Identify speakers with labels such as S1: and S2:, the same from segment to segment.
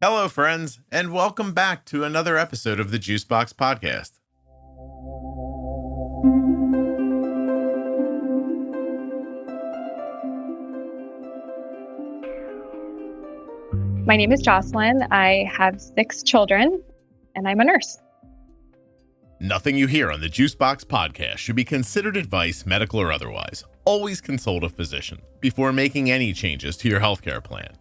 S1: Hello, friends, and welcome back to another episode of the Juicebox Podcast.
S2: My name is Josalyn. I have 6 children, and I'm a nurse.
S1: Nothing you hear on the Juicebox Podcast should be considered advice, medical or otherwise. Always consult a physician before making any changes to your healthcare plan.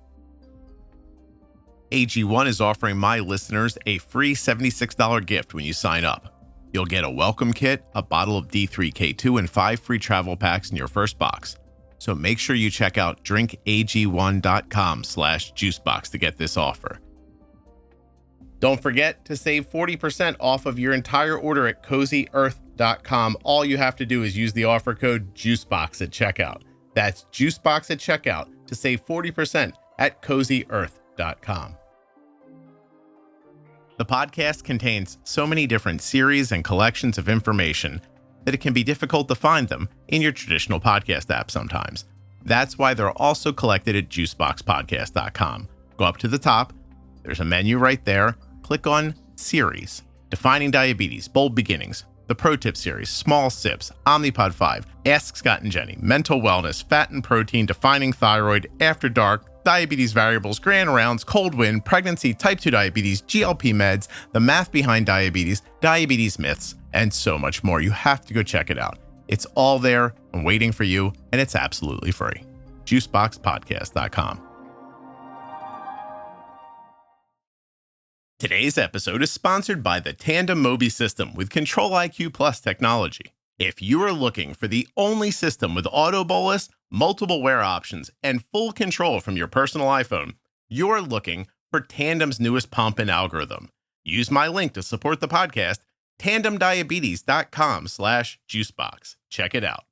S1: AG1 is offering my listeners a free $76 gift when you sign up. You'll get a welcome kit, a bottle of D3K2, and 5 free travel packs in your first box. So make sure you check out drinkag1.com/juicebox to get this offer. Don't forget to save 40% off of your entire order at CozyEarth.com. All you have to do is use the offer code JUICEBOX at checkout. That's JUICEBOX at checkout to save 40% at CozyEarth.com. The podcast contains so many different series and collections of information that it can be difficult to find them in your traditional podcast app sometimes. That's why they're also collected at JuiceboxPodcast.com. Go up to the top. There's a menu right there. Click on Series, Defining Diabetes, Bold Beginnings, the Pro Tip Series, Small Sips, Omnipod 5, Ask Scott and Jenny, Mental Wellness, Fat and Protein, Defining Thyroid, After Dark, Diabetes Variables, Grand Rounds, Cold Wind, Pregnancy, Type 2 Diabetes, GLP Meds, The Math Behind Diabetes, Diabetes Myths, and so much more. You have to go check it out. It's all there and waiting for you, and it's absolutely free. JuiceboxPodcast.com. Today's episode is sponsored by the Tandem Mobi system with Control-IQ Plus technology. If you are looking for the only system with auto bolus, multiple wear options, and full control from your personal iPhone, you're looking for Tandem's newest pump and algorithm. Use my link to support the podcast, tandemdiabetes.com/juicebox. Check it out.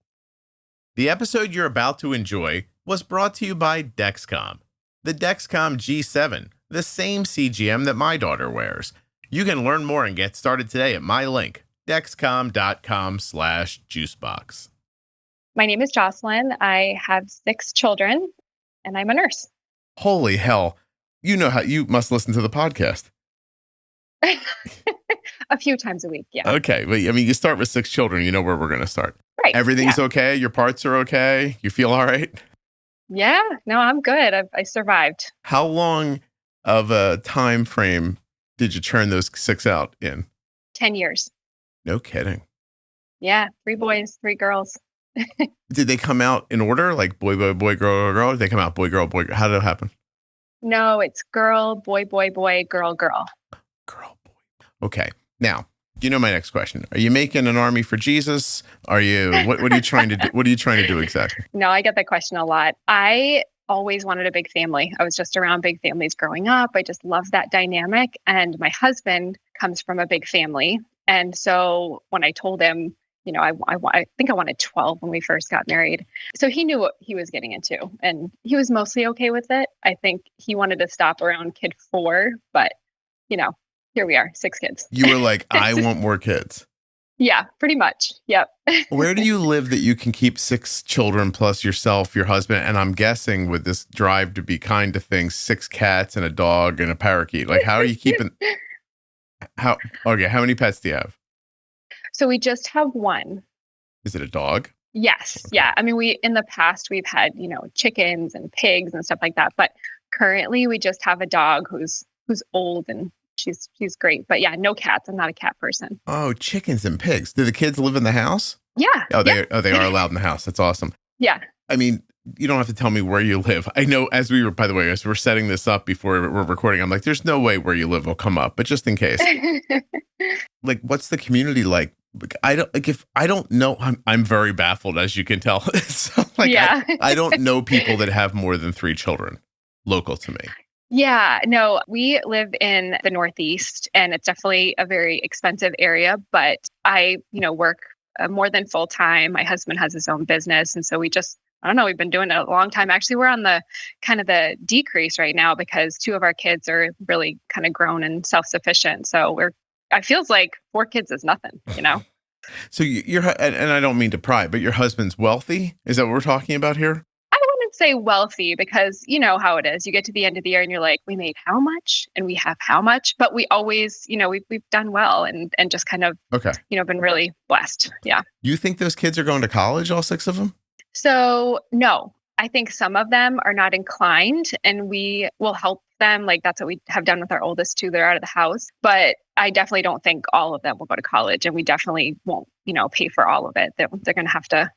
S1: The episode you're about to enjoy was brought to you by Dexcom. The Dexcom G7, the same CGM that my daughter wears. You can learn more and get started today at my link, dexcom.com/juicebox.
S2: My name is Josalyn. I have 6 children, and I'm a nurse.
S1: Holy hell. You know how you must listen to the podcast.
S2: A few times a week, yeah.
S1: Okay. But I mean, you start with 6 children, you know where we're going to start.
S2: Right.
S1: Everything's okay? Your parts are okay? You feel all right?
S2: Yeah. No, I'm good. I survived.
S1: How long of a time frame did you churn those 6 out in?
S2: 10 years.
S1: No kidding.
S2: Yeah. 3 boys, 3 girls.
S1: Did they come out in order? Like boy, boy, boy, girl, girl, girl? Did they come out boy, girl, boy? How did it happen?
S2: No, it's girl, boy, boy, boy, girl, girl.
S1: Girl, boy. Okay. Now, you know my next question. Are you making an army for Jesus? Are you, what are you trying to do? What are you trying to do exactly?
S2: No, I get that question a lot. I always wanted a big family. I was just around big families growing up. I just love that dynamic. And my husband comes from a big family. And so when I told him, you know, I think I wanted 12 when we first got married. So he knew what he was getting into and he was mostly okay with it. I think he wanted to stop around kid 4, but you know, here we are, 6 kids.
S1: You were like, I want more kids.
S2: Yeah, pretty much. Yep.
S1: Where do you live that you can keep 6 children plus yourself, your husband? And I'm guessing with this drive to be kind to things, 6 cats and a dog and a parakeet. Like, how are you keeping? How many pets do you have?
S2: So we just have 1.
S1: Is it a dog?
S2: Yes.
S1: Okay.
S2: Yeah. I mean, in the past we've had, you know, chickens and pigs and stuff like that. But currently we just have a dog who's old and she's great. But yeah, no cats. I'm not a cat person.
S1: Oh, chickens and pigs. Do the kids live in the house?
S2: Yeah.
S1: They are allowed in the house. That's awesome.
S2: Yeah.
S1: I mean, you don't have to tell me where you live. I know as we're setting this up before we're recording, I'm like, there's no way where you live will come up, but just in case. Like, what's the community like? If I don't know, I'm very baffled, as you can tell. So,
S2: yeah.
S1: I don't know people that have more than 3 children local to me.
S2: Yeah, no, we live in the Northeast and it's definitely a very expensive area, but I, work more than full time. My husband has his own business. And so we've been doing it a long time. Actually, we're on the kind of the decrease right now because 2 of our kids are really kind of grown and self-sufficient. So it feels like 4 kids is nothing, So
S1: you're, and I don't mean to pry, but your husband's wealthy? Is that what we're talking about here?
S2: I wouldn't wouldn't say wealthy because you know how it is. You get to the end of the year and you're like, we made how much and we have how much, but we always, we've done well and just kind of,
S1: Okay.
S2: been really blessed. Yeah.
S1: You think those kids are going to college, all 6 of them?
S2: So no, I think some of them are not inclined and we will help them. Like that's what we have done with our oldest two. They're out of the house, but I definitely don't think all of them will go to college and we definitely won't, pay for all of it. They're going to have to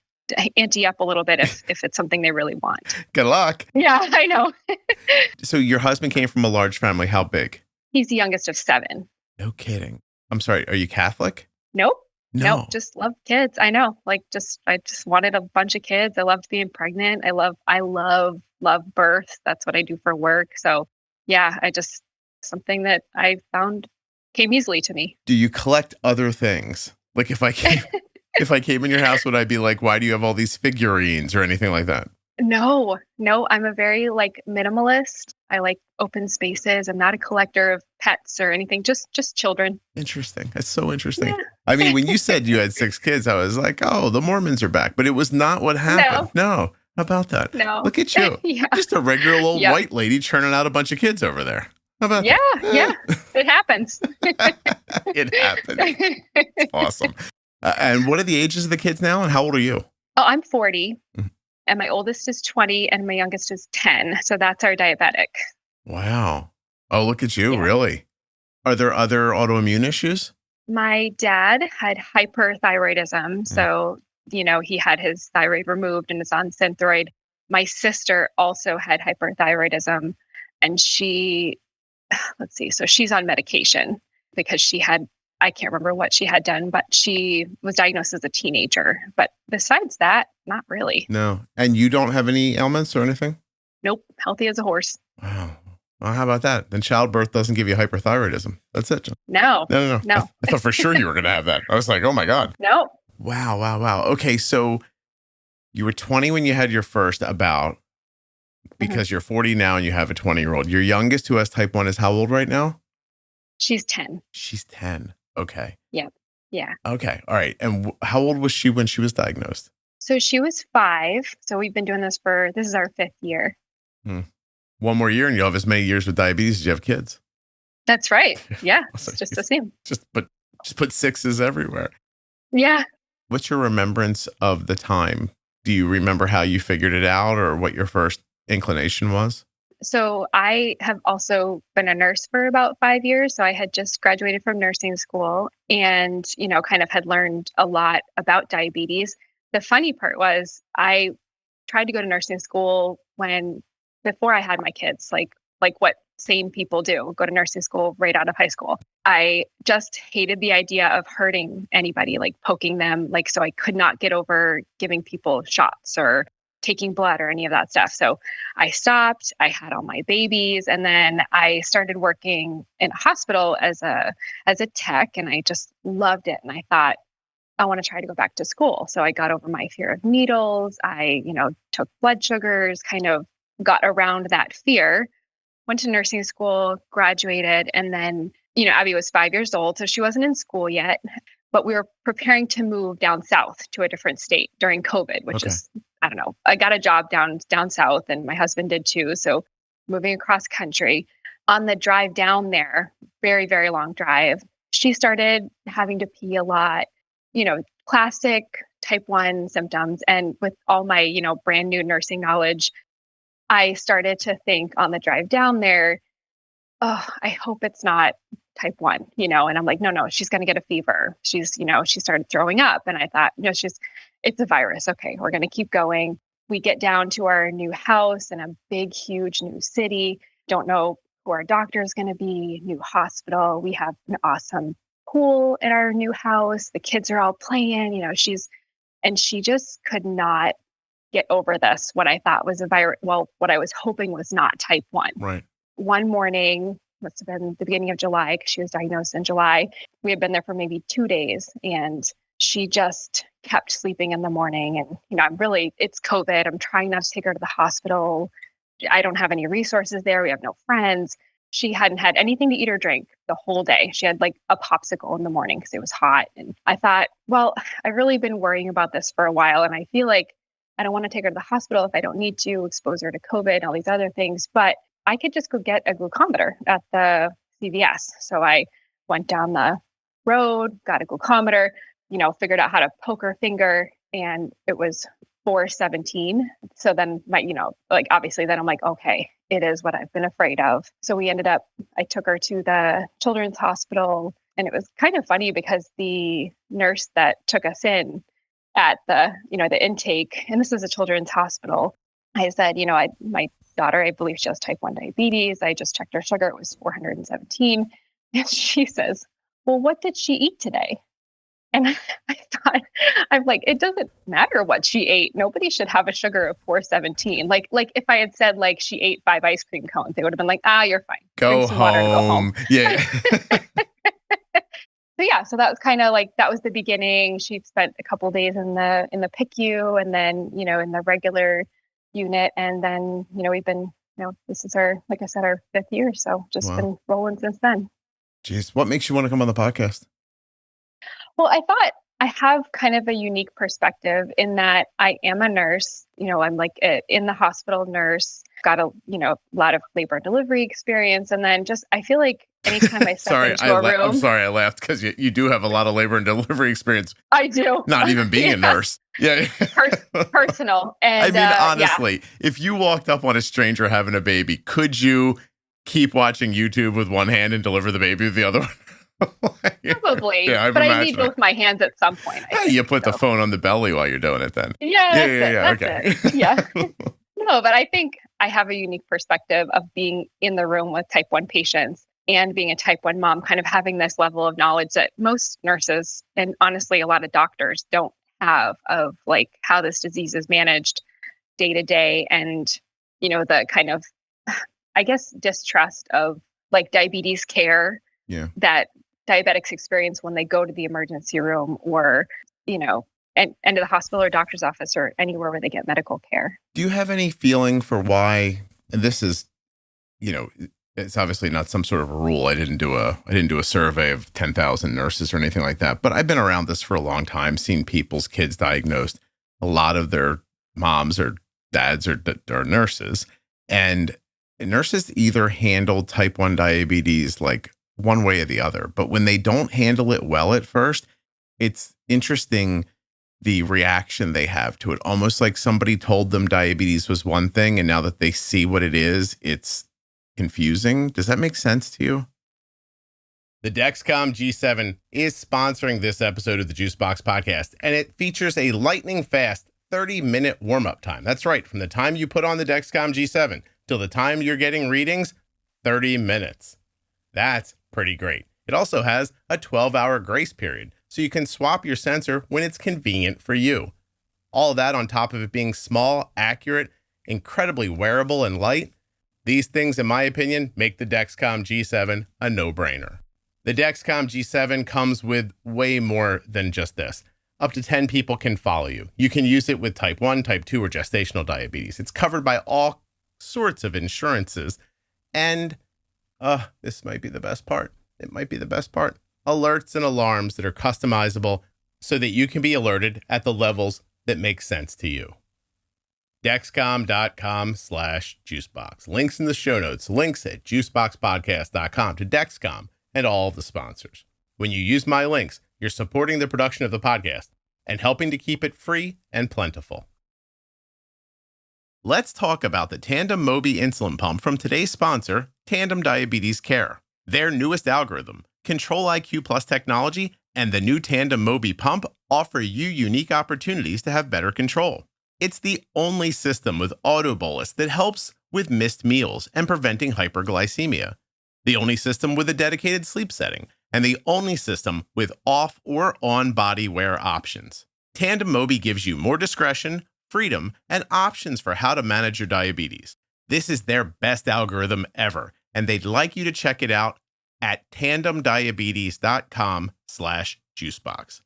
S2: ante up a little bit if it's something they really want.
S1: Good luck.
S2: Yeah, I know.
S1: So your husband came from a large family. How big?
S2: He's the youngest of 7.
S1: No kidding. I'm sorry. Are you Catholic?
S2: Nope.
S1: No.
S2: Nope. Just love kids. I know. I just wanted a bunch of kids. I loved being pregnant. I love birth. That's what I do for work. So yeah, something that I found came easily to me.
S1: Do you collect other things? Like if I came in your house, would I be like, why do you have all these figurines or anything like that?
S2: No, I'm a very minimalist. I like open spaces. I'm not a collector of pets or anything, just children.
S1: Interesting. That's so interesting.
S2: Yeah.
S1: I mean, when you said you had 6 kids, I was like, oh, the Mormons are back. But it was not what happened. No. How about that?
S2: No.
S1: Look at you.
S2: Yeah.
S1: Just a regular old white lady churning out a bunch of kids over there. How about that?
S2: Yeah. It happens.
S1: It happens. Awesome. And what are the ages of the kids now? And how old are you?
S2: Oh, I'm 40. And my oldest is 20 and my youngest is 10. So that's our diabetic.
S1: Wow. Oh, look at you.
S2: Yeah.
S1: Really? Are there other autoimmune issues?
S2: My dad had hyperthyroidism. So, he had his thyroid removed and is on Synthroid. My sister also had hyperthyroidism and so she's on medication because I can't remember what she had done, but she was diagnosed as a teenager. But besides that, not really.
S1: No. And you don't have any ailments or anything?
S2: Nope. Healthy as a horse.
S1: Wow. Well, how about that? Then childbirth doesn't give you hyperthyroidism. That's it.
S2: No.
S1: I thought for sure you were going to have that. I was like, oh my God.
S2: No.
S1: Wow. Okay. So you were 20 when you had your first because you're 40 now and you have a 20-year-old. Your youngest who has type 1 is how old right now?
S2: She's 10.
S1: She's 10. Okay.
S2: Yep. Yeah.
S1: Okay. All right. And how old was she when she was diagnosed?
S2: So she was 5. So we've been doing this is our 5th year.
S1: One more year and you'll have as many years with diabetes as you have kids.
S2: That's right. Yeah. It's just the same.
S1: Just put 6s everywhere.
S2: Yeah.
S1: What's your remembrance of the time? Do you remember how you figured it out or what your first inclination was?
S2: So I have also been a nurse for about 5 years. So I had just graduated from nursing school and, kind of had learned a lot about diabetes. The funny part was I tried to go to nursing school before I had my kids, like what sane people do, go to nursing school right out of high school. I just hated the idea of hurting anybody, like poking them, so I could not get over giving people shots or taking blood or any of that stuff. So I stopped, I had all my babies, and then I started working in a hospital as a tech, and I just loved it. And I thought, I want to try to go back to school. So I got over my fear of needles. I, took blood sugars, kind of got around that fear, went to nursing school, graduated, and then, Abby was 5 years old, so she wasn't in school yet, but we were preparing to move down south to a different state during COVID, which is, I don't know, I got a job down south and my husband did too. So moving across country on the drive down there, very, very long drive, she started having to pee a lot, classic type 1 symptoms. And with all my, brand new nursing knowledge, I started to think on the drive down there, oh, I hope it's not type 1, and I'm like, no, she's going to get a fever. She's, she started throwing up. And I thought, no, it's a virus. Okay, we're going to keep going. We get down to our new house in a big, huge new city. Don't know who our doctor is going to be, new hospital. We have an awesome pool in our new house. The kids are all playing, she just could not get over this, what I thought was a virus. Well, what I was hoping was not type 1.
S1: Right.
S2: One morning, must have been the beginning of July because she was diagnosed in July. We had been there for maybe 2 days and she just kept sleeping in the morning. And, it's COVID. I'm trying not to take her to the hospital. I don't have any resources there. We have no friends. She hadn't had anything to eat or drink the whole day. She had a popsicle in the morning because it was hot. And I thought, well, I've really been worrying about this for a while. And I feel like I don't want to take her to the hospital if I don't need to, expose her to COVID and all these other things. But I could just go get a glucometer at the CVS. So I went down the road, got a glucometer, figured out how to poke her finger, and it was 417. So then obviously then I'm like, okay, it is what I've been afraid of. So I took her to the children's hospital, and it was kind of funny because the nurse that took us in at the intake, and this is a children's hospital, I said, my daughter, I believe she has type 1 diabetes. I just checked her sugar. It was 417. And she says, well, what did she eat today? And I'm like, it doesn't matter what she ate. Nobody should have a sugar of 417. Like if I had said like she ate 5 ice cream cones, they would have been like, you're fine.
S1: Go home.
S2: Water and go home.
S1: Yeah.
S2: So that was kind of like, that was the beginning. She spent a couple of days in the PICU, and then, in the regular unit. And then, we've been, this is like I said, our 5th year. So just been rolling since then.
S1: Jeez. What makes you want to come on the podcast?
S2: Well, I thought I have kind of a unique perspective in that I am a nurse. I'm like in the hospital nurse, got a lot of labor and delivery experience. And then I feel like anytime I step into a room.
S1: I'm sorry, I laughed because you do have a lot of labor and delivery experience.
S2: I do.
S1: Not even being a nurse. Yeah.
S2: Personal. And
S1: honestly, if you walked up on a stranger having a baby, could you keep watching YouTube with one hand and deliver the baby with the other one?
S2: Probably. Yeah, but I need both my hands at some point.
S1: You put the phone on the belly while you're doing it then.
S2: Yeah.
S1: Okay.
S2: Yeah. No, but I think I have a unique perspective of being in the room with type 1 patients and being a type 1 mom, kind of having this level of knowledge that most nurses and honestly a lot of doctors don't have, of like how this disease is managed day to day, and the kind of, I guess, distrust of like diabetes care that diabetics experience when they go to the emergency room or, and to the hospital or doctor's office or anywhere where they get medical care.
S1: Do you have any feeling for why, and this is, it's obviously not some sort of a rule. I didn't do a survey of 10,000 nurses or anything like that, but I've been around this for a long time, seen people's kids diagnosed. A lot of their moms or dads are nurses, and nurses either handle type 1 diabetes like one way or the other. But when they don't handle it well at first, it's interesting the reaction they have to it. Almost like somebody told them diabetes was one thing, and now that they see what it is, it's confusing. Does that make sense to you? The Dexcom G7 is sponsoring this episode of the Juicebox Podcast, and it features a lightning fast 30-minute warm-up time. That's right. From the time you put on the Dexcom G7 till the time you're getting readings, 30 minutes. That's pretty great. It also has a 12-hour grace period, so you can swap your sensor when it's convenient for you. All of that on top of it being small, accurate, incredibly wearable, and light. These things, in my opinion, make the Dexcom G7 a no-brainer. The Dexcom G7 comes with way more than just this. Up to 10 people can follow you. You can use it with type 1, type 2, or gestational diabetes. It's covered by all sorts of insurances. And this might be the best part. It might be the best part. Alerts and alarms that are customizable so that you can be alerted at the levels that make sense to you. Dexcom.com/juicebox. Links in the show notes. Links at juiceboxpodcast.com to Dexcom and all of the sponsors. When you use my links, you're supporting the production of the podcast and helping to keep it free and plentiful. Let's talk about the Tandem Mobi insulin pump from today's sponsor, Tandem Diabetes Care. Their newest algorithm, Control-IQ Plus technology, and the new Tandem Mobi pump offer you unique opportunities to have better control. It's the only system with auto bolus that helps with missed meals and preventing hyperglycemia. The only system with a dedicated sleep setting, and the only system with off or on body wear options. Tandem Mobi gives you more discretion, freedom, and options for how to manage your diabetes. This is their best algorithm ever, and they'd like you to check it out at tandemdiabetes.com/juicebox.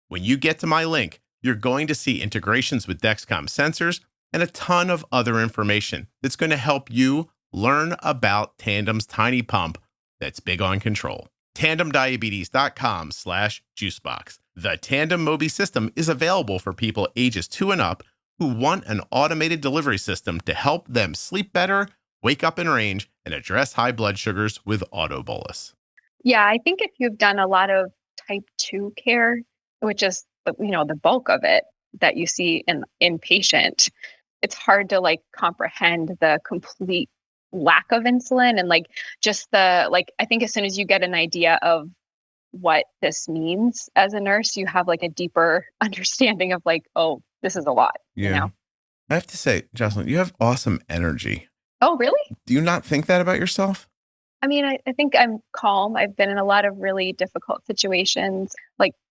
S1: When you get to my link, you're going to see integrations with Dexcom sensors and a ton of other information that's going to help you learn about Tandem's tiny pump that's big on control. tandemdiabetes.com/juicebox. The Tandem Mobi system is available for people ages 2 and up who want an automated delivery system to help them sleep better, wake up in range, and address high blood sugars with autobolus.
S2: Yeah, I think if you've done a lot of type 2 care, which is, the bulk of it that you see in inpatient, it's hard to comprehend the complete lack of insulin and just I think as soon as you get an idea of what this means as a nurse, you have a deeper understanding of oh, this is a lot,
S1: I have to say, Josalyn, you have awesome energy.
S2: Oh, really?
S1: Do you not think that about yourself?
S2: I mean, I think I'm calm. I've been in a lot of really difficult situations,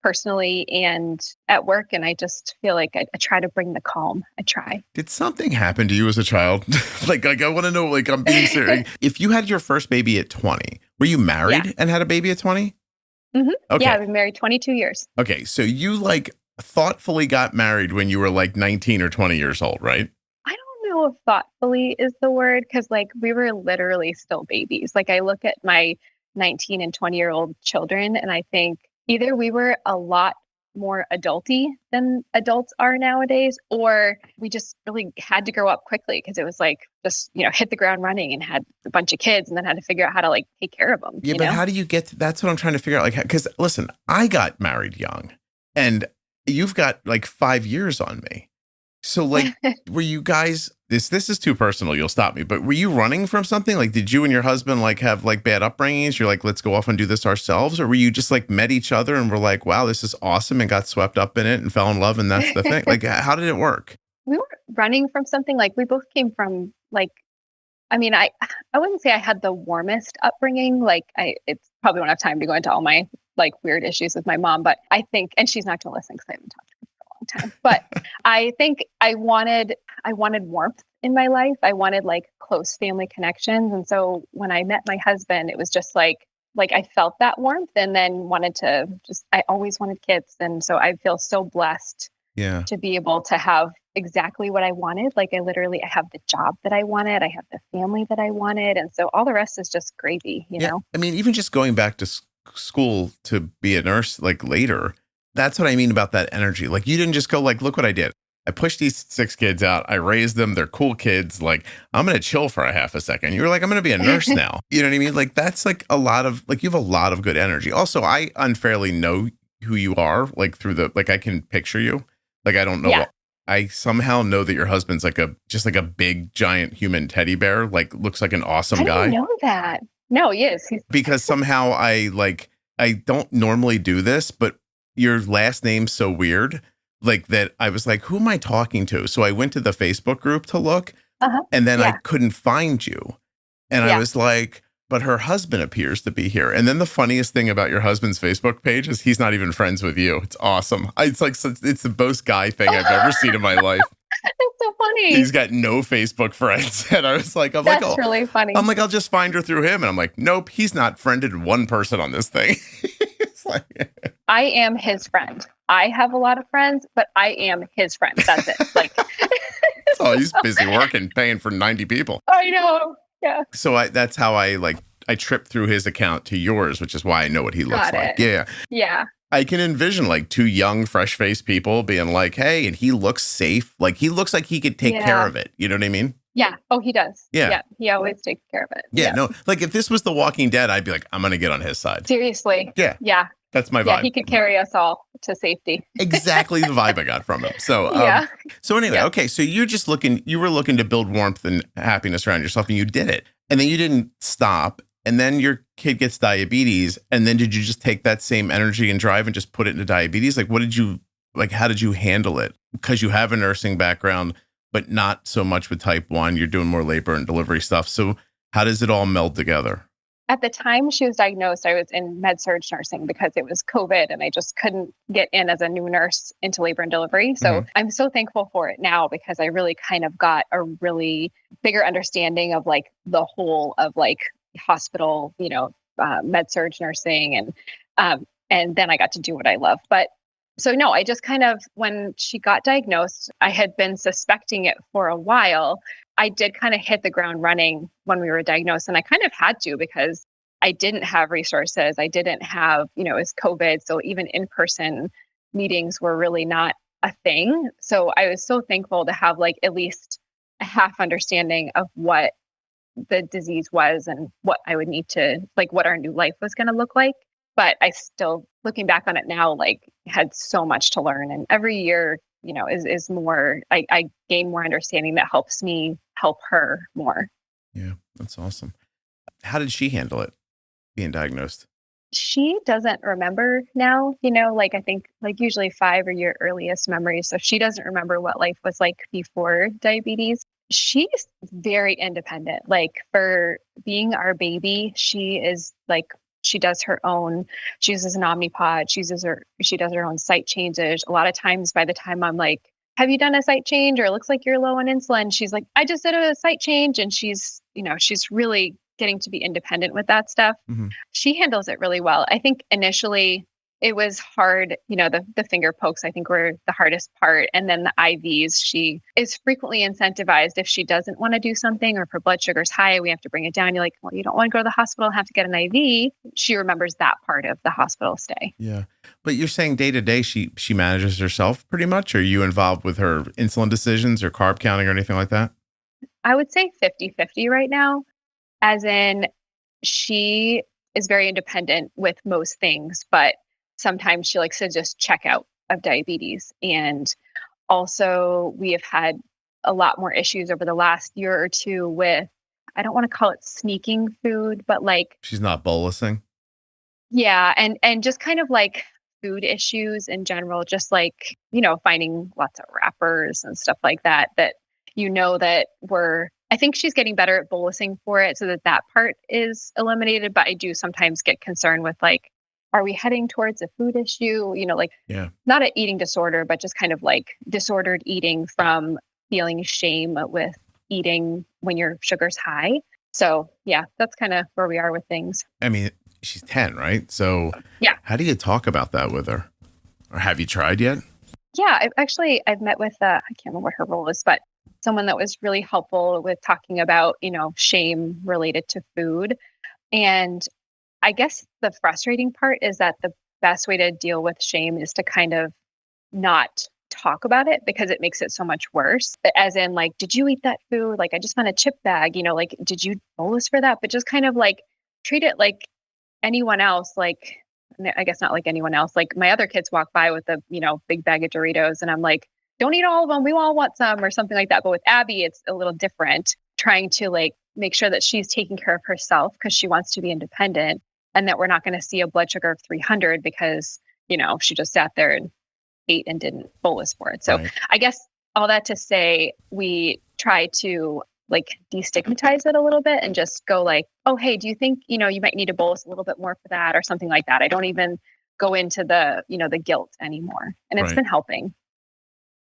S2: personally and at work. And I just feel like I try to bring the calm. I try.
S1: Did something happen to you as a child? I want to know, I'm being serious. If you had your first baby at 20, were you married and had a baby at 20?
S2: Mm-hmm.
S1: Okay.
S2: Yeah, I've been married 22 years.
S1: Okay. So you thoughtfully got married when you were 19 or 20 years old, right?
S2: I don't know if thoughtfully is the word, because we were literally still babies. I look at my 19 and 20-year-old children and I think either we were a lot more adulty than adults are nowadays, or we just really had to grow up quickly because it was just, hit the ground running and had a bunch of kids and then had to figure out how to take care of them.
S1: Yeah, but how do you get that's what I'm trying to figure out. Because listen, I got married young and you've got 5 years on me. So were you guys, this is too personal, you'll stop me, but were you running from something? Did you and your husband have bad upbringings? You're let's go off and do this ourselves? Or were you just met each other and were wow, this is awesome, and got swept up in it and fell in love and that's the thing? How did it work?
S2: We weren't running from something. We both came from I wouldn't say I had the warmest upbringing. It's probably won't have time to go into all my weird issues with my mom, but I think, and she's not going to listen because I haven't talked to her for a long time, but I think I wanted warmth in my life. I wanted close family connections. And so when I met my husband, it was just I felt that warmth and then I always wanted kids. And so I feel so blessed to be able to have exactly what I wanted. I have the job that I wanted. I have the family that I wanted. And so all the rest is just gravy, you know?
S1: I mean, even just going back to school to be a nurse later, that's what I mean about that energy. You didn't just go look what I did. I pushed these 6 kids out. I raised them. They're cool kids. I'm going to chill for a half a second. You were I'm going to be a nurse now. You know what I mean? That's a lot of, you have a lot of good energy. Also, I unfairly know who you are, through the, I can picture you. I don't know. I somehow know that your husband's just a big, giant human teddy bear. Looks like an awesome guy.
S2: I didn't know that. No, he is.
S1: Because somehow I don't normally do this, but your last name's so weird. That I was who am I talking to? So I went to the Facebook group to look, and then I couldn't find you. And I was but her husband appears to be here. And then the funniest thing about your husband's Facebook page is he's not even friends with you. It's awesome. It's it's the most guy thing I've ever seen in my life.
S2: That's so funny.
S1: He's got no Facebook friends. And I was
S2: that's really funny.
S1: I'm I'll just find her through him. And I'm nope, he's not friended one person on this thing. It's
S2: I am his friend. I have a lot of friends, but I am his friend. That's it.
S1: Oh, he's busy working, paying for 90 people.
S2: I know. Yeah.
S1: So that's how I tripped through his account to yours, which is why I know what he looks like. Yeah.
S2: Yeah.
S1: I can envision 2 young, fresh-faced people being hey, and he looks safe. He looks like he could take care of it. You know what I mean?
S2: Yeah. Oh, he does.
S1: Yeah.
S2: He always takes care of it.
S1: Yeah. No, if this was The Walking Dead, I'd be I'm going to get on his side.
S2: Seriously.
S1: Yeah.
S2: Yeah.
S1: That's my vibe.
S2: Yeah, he could carry us all to safety.
S1: Exactly the vibe I got from him. So, So anyway, okay. So you were looking to build warmth and happiness around yourself, and you did it. And then you didn't stop. And then your kid gets diabetes. And then did you just take that same energy and drive and just put it into diabetes? How did you handle it? Because you have a nursing background, but not so much with type 1. You're doing more labor and delivery stuff. So how does it all meld together?
S2: At the time she was diagnosed, I was in med-surg nursing because it was COVID and I just couldn't get in as a new nurse into labor and delivery. So I'm so thankful for it now because I really kind of got a really bigger understanding of the whole of hospital, med-surg nursing. And then I got to do what I love. But so no, I just kind of, when she got diagnosed, I had been suspecting it for a while. I did kind of hit the ground running when we were diagnosed, and I kind of had to because I didn't have resources. I didn't have, it was COVID. So even in-person meetings were really not a thing. So I was so thankful to have like at least a half understanding of what the disease was and what I would need to, like, what our new life was going to look like. But I still, looking back on it now, like, had so much to learn. And every year, is more, I gain more understanding that helps me help her more.
S1: Yeah, that's awesome. How did she handle it, being diagnosed?
S2: She doesn't remember now, like, I think like usually 5 are your earliest memories. So she doesn't remember what life was like before diabetes. She's very independent. Like, for being our baby, she is like, she does her own, she uses an Omnipod, she does her own site changes. A lot of times by the time I'm like, have you done a site change? Or it looks like you're low on insulin. She's like, I just did a site change. And she's really getting to be independent with that stuff.
S1: Mm-hmm.
S2: She handles it really well. I think initially it was hard. The finger pokes, I think, were the hardest part. And then the IVs, she is frequently incentivized. If she doesn't want to do something, or if her blood sugar's high, we have to bring it down. You're like, well, you don't want to go to the hospital and have to get an IV. She remembers that part of the hospital stay.
S1: Yeah. But you're saying day to day, she manages herself pretty much? Are you involved with her insulin decisions or carb counting or anything like that?
S2: I would say 50-50 right now, as in she is very independent with most things, but sometimes she likes to just check out of diabetes. And also we have had a lot more issues over the last year or two with, I don't want to call it sneaking food, but like,
S1: she's not bolusing.
S2: Yeah. And just kind of like food issues in general, just like, finding lots of wrappers and stuff like that, that I think she's getting better at bolusing for it so that part is eliminated. But I do sometimes get concerned with like, are we heading towards a food issue? Not an eating disorder, but just kind of like disordered eating from feeling shame with eating when your sugar's high. So yeah, that's kind of where we are with things.
S1: I mean, she's 10, right? So
S2: yeah.
S1: How do you talk about that with her? Or have you tried yet?
S2: Yeah, I've met with, I can't remember what her role is, but someone that was really helpful with talking about, shame related to food. And I guess the frustrating part is that the best way to deal with shame is to kind of not talk about it, because it makes it so much worse. As in, like, did you eat that food? Like, I just found a chip bag, like, did you bolus for that? But just kind of like treat it like anyone else. Like, I guess not like anyone else. Like, my other kids walk by with a, big bag of Doritos, and I'm like, don't eat all of them. We all want some, or something like that. But with Abby, it's a little different, trying to like make sure that she's taking care of herself because she wants to be independent, and that we're not going to see a blood sugar of 300 because, she just sat there and ate and didn't bolus for it. So right. I guess all that to say, we try to like destigmatize it a little bit and just go like, oh, hey, do you think, you might need to bolus a little bit more for that or something like that? I don't even go into the, the guilt anymore. And it's been helping.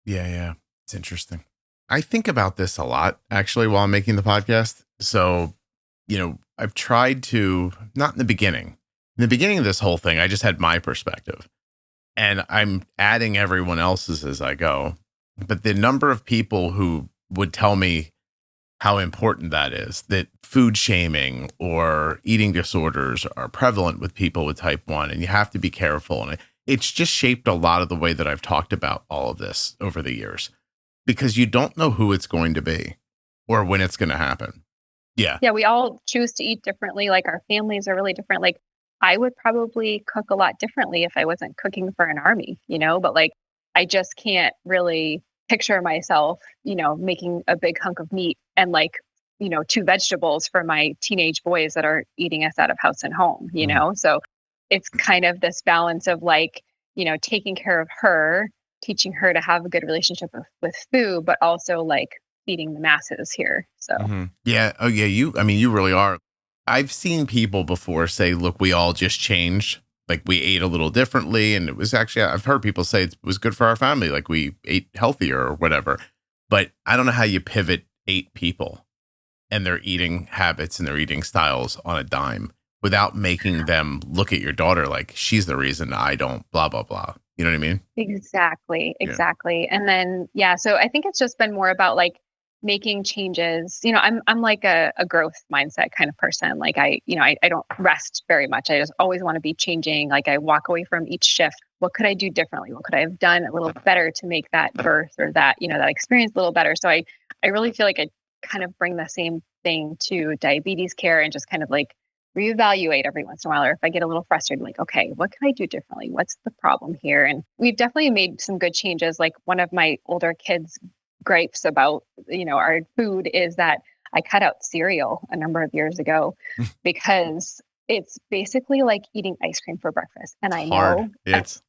S1: Yeah. It's interesting. I think about this a lot, actually, while I'm making the podcast. So, I've tried to, not in the beginning. In the beginning of this whole thing, I just had my perspective. And I'm adding everyone else's as I go. But the number of people who would tell me how important that is, that food shaming or eating disorders are prevalent with people with type 1, and you have to be careful. And it's just shaped a lot of the way that I've talked about all of this over the years, because you don't know who it's going to be or when it's going to happen. Yeah.
S2: Yeah. We all choose to eat differently. Like, our families are really different. Like, I would probably cook a lot differently if I wasn't cooking for an army, but like, I just can't really picture myself, making a big hunk of meat and like, 2 vegetables for my teenage boys that are eating us out of house and home, So it's kind of this balance of like, taking care of her, teaching her to have a good relationship with food, but also like feeding the masses here. So
S1: yeah. Oh yeah. You really are. I've seen people before say, look, we all just changed. Like, we ate a little differently. And it was actually, I've heard people say it was good for our family. Like, we ate healthier or whatever. But I don't know how you pivot 8 people and their eating habits and their eating styles on a dime without making them look at your daughter like she's the reason I don't blah, blah, blah. You know what I mean?
S2: Exactly. And then, so I think it's just been more about like making changes. I'm like a growth mindset kind of person. Like, I don't rest very much. I just always want to be changing. Like, I walk away from each shift what could I do differently? What could I have done a little better to make that birth or that, that experience a little better? So I really feel like I kind of bring the same thing to diabetes care and just kind of like reevaluate every once in a while. Or if I get a little frustrated, like, okay, what can I do differently? What's the problem here? And we've definitely made some good changes. Like one of my older kids' gripes about, our food is that I cut out cereal a number of years ago because it's basically like eating ice cream for breakfast. And I know that's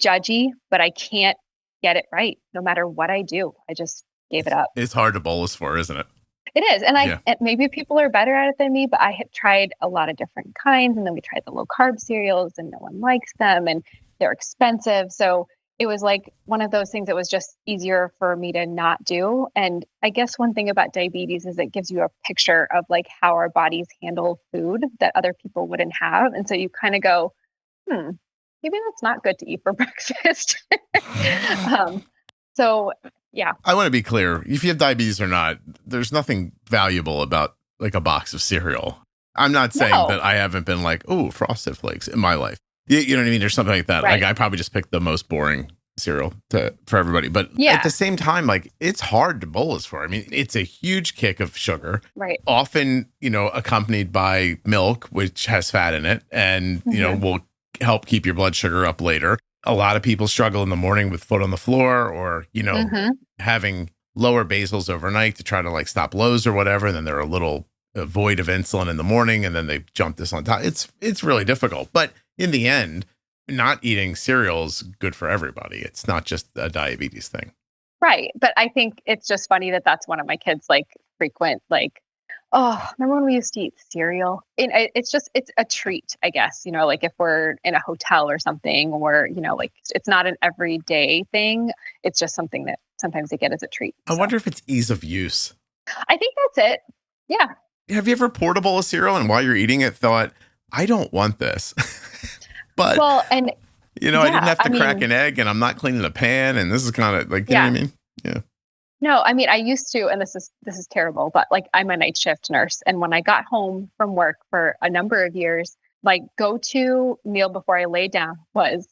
S2: judgy, but I can't get it right no matter what I do. I just gave it up.
S1: It's hard to bolus for, isn't it?
S2: It is. And and maybe people are better at it than me, but I had tried a lot of different kinds. And then we tried the low carb cereals and no one likes them and they're expensive. So it was like one of those things that was just easier for me to not do. And I guess one thing about diabetes is it gives you a picture of like how our bodies handle food that other people wouldn't have. And so you kind of go, maybe that's not good to eat for breakfast. So yeah.
S1: I want to be clear. If you have diabetes or not, there's nothing valuable about like a box of cereal. I'm not saying that I haven't been like, oh, Frosted Flakes in my life. You know what I mean? There's something like that.
S2: Right.
S1: Like I probably just picked the most boring cereal for everybody. But at the same time, like it's hard to bolus for. I mean, it's a huge kick of sugar.
S2: Right.
S1: Often, accompanied by milk, which has fat in it and, will help keep your blood sugar up later. A lot of people struggle in the morning with foot on the floor or, having lower basals overnight to try to like stop lows or whatever. And then they're a little void of insulin in the morning and then they jump this on top. It's really difficult. But in the end, not eating cereal is good for everybody. It's not just a diabetes thing.
S2: Right. But I think it's just funny that that's one of my kids' like frequent, like, oh, remember when we used to eat cereal? And it's a treat, I guess, like if we're in a hotel or something, or, like it's not an everyday thing. It's just something that sometimes they get as a treat.
S1: I wonder if it's ease of use.
S2: I think that's it. Yeah.
S1: Have you ever poured a bowl of cereal and while you're eating it thought, I don't want this? But, I didn't have to crack an egg and I'm not cleaning the pan. And this is kind of like, you know what I mean? Yeah.
S2: No, I mean, I used to, and this is terrible, but like I'm a night shift nurse. And when I got home from work for a number of years, my go-to meal before I lay down was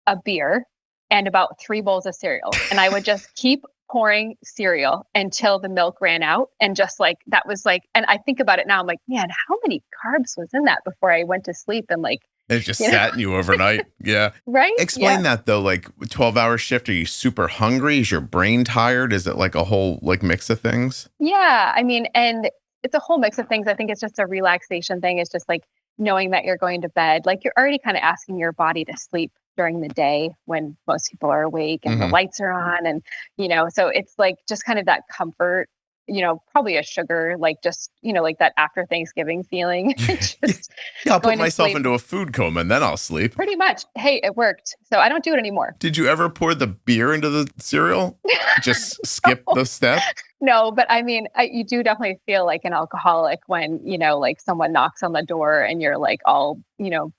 S2: a beer and about 3 bowls of cereal. And I would just keep pouring cereal until the milk ran out. And just like, that was like, and I think about it now, I'm like, man, how many carbs was in that before I went to sleep? And like,
S1: it just sat in you overnight. Yeah.
S2: Right.
S1: Explain that though. Like 12-hour shift. Are you super hungry? Is your brain tired? Is it like a whole like mix of things?
S2: Yeah. I mean, and it's a whole mix of things. I think it's just a relaxation thing. It's just like knowing that you're going to bed. Like you're already kind of asking your body to sleep during the day when most people are awake and the lights are on. And, so it's like just kind of that comfort, probably a sugar, like just, like that after Thanksgiving feeling.
S1: I'll put myself into a food coma and then I'll sleep.
S2: Pretty much. Hey, it worked. So I don't do it anymore.
S1: Did you ever pour the beer into the cereal? Just skip the step?
S2: No, but I mean, you do definitely feel like an alcoholic when, like someone knocks on the door and you're like all,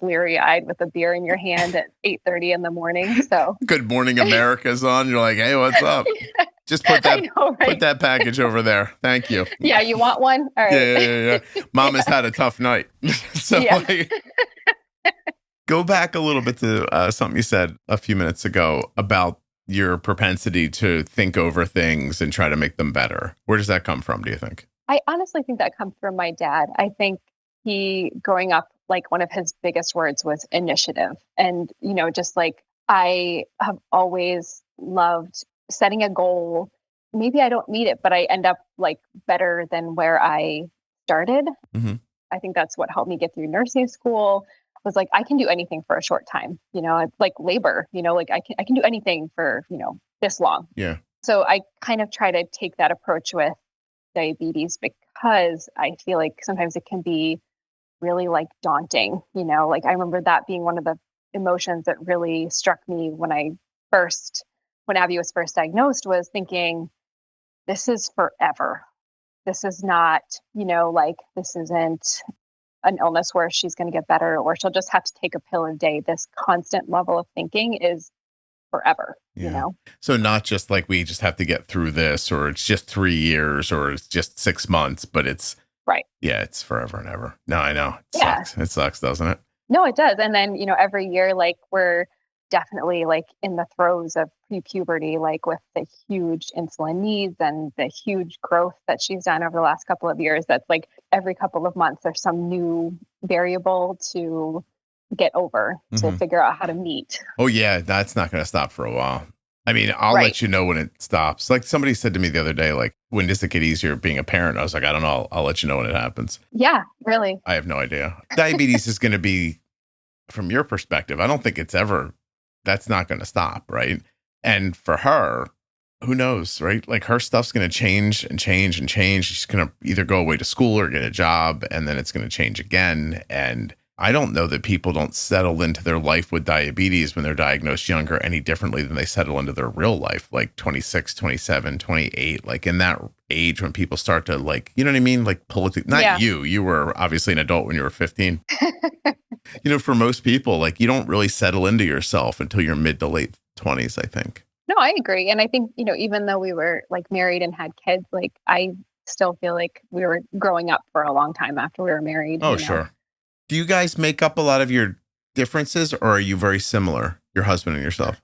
S2: bleary eyed with a beer in your hand at 8:30 in the morning. So
S1: Good Morning America's on. You're like, hey, what's up? Just put that package over there. Thank you.
S2: Yeah, you want one? All right.
S1: Yeah. Mom has had a tough night. Go back a little bit to something you said a few minutes ago about your propensity to think over things and try to make them better. Where does that come from, do you think?
S2: I honestly think that comes from my dad. I think he, growing up, like one of his biggest words was initiative. And, just like I have always loved setting a goal. Maybe I don't meet it, but I end up like better than where I started. Mm-hmm. I think that's what helped me get through nursing school. Was like, I can do anything for a short time, like labor, like I can do anything for, this long.
S1: Yeah.
S2: So I kind of try to take that approach with diabetes because I feel like sometimes it can be really like daunting, like I remember that being one of the emotions that really struck me when Abby was first diagnosed, was thinking, this is forever. This is not, like this isn't an illness where she's going to get better or she'll just have to take a pill a day. This constant level of thinking is forever,
S1: So not just like we just have to get through this, or it's just 3 years, or it's just 6 months, but it's
S2: right.
S1: Yeah, it's forever and ever. No, I know. Sucks. It sucks, doesn't it?
S2: No, it does. And then, every year, like we're definitely like in the throes of pre-puberty, like with the huge insulin needs and the huge growth that she's done over the last couple of years. That's like every couple of months, there's some new variable to get over to figure out how to meet.
S1: Oh yeah. That's not going to stop for a while. I mean, I'll let you know when it stops. Like somebody said to me the other day, like, when does it get easier being a parent? I was like, I don't know. I'll let you know when it happens.
S2: Yeah, really.
S1: I have no idea. Diabetes is going to be, from your perspective, I don't think that's not going to stop, right? And for her, who knows, right? Like her stuff's going to change and change and change. She's going to either go away to school or get a job, and then it's going to change again. And I don't know that people don't settle into their life with diabetes when they're diagnosed younger any differently than they settle into their real life, like 26, 27, 28, like in that age when people start to like, you know what I mean? Like you were obviously an adult when you were 15. For most people, like you don't really settle into yourself until you're mid to late 20s, I think.
S2: No, I agree. And I think, even though we were like married and had kids, like I still feel like we were growing up for a long time after we were married.
S1: Oh, sure. Do you guys make up a lot of your differences, or are you very similar, your husband and yourself?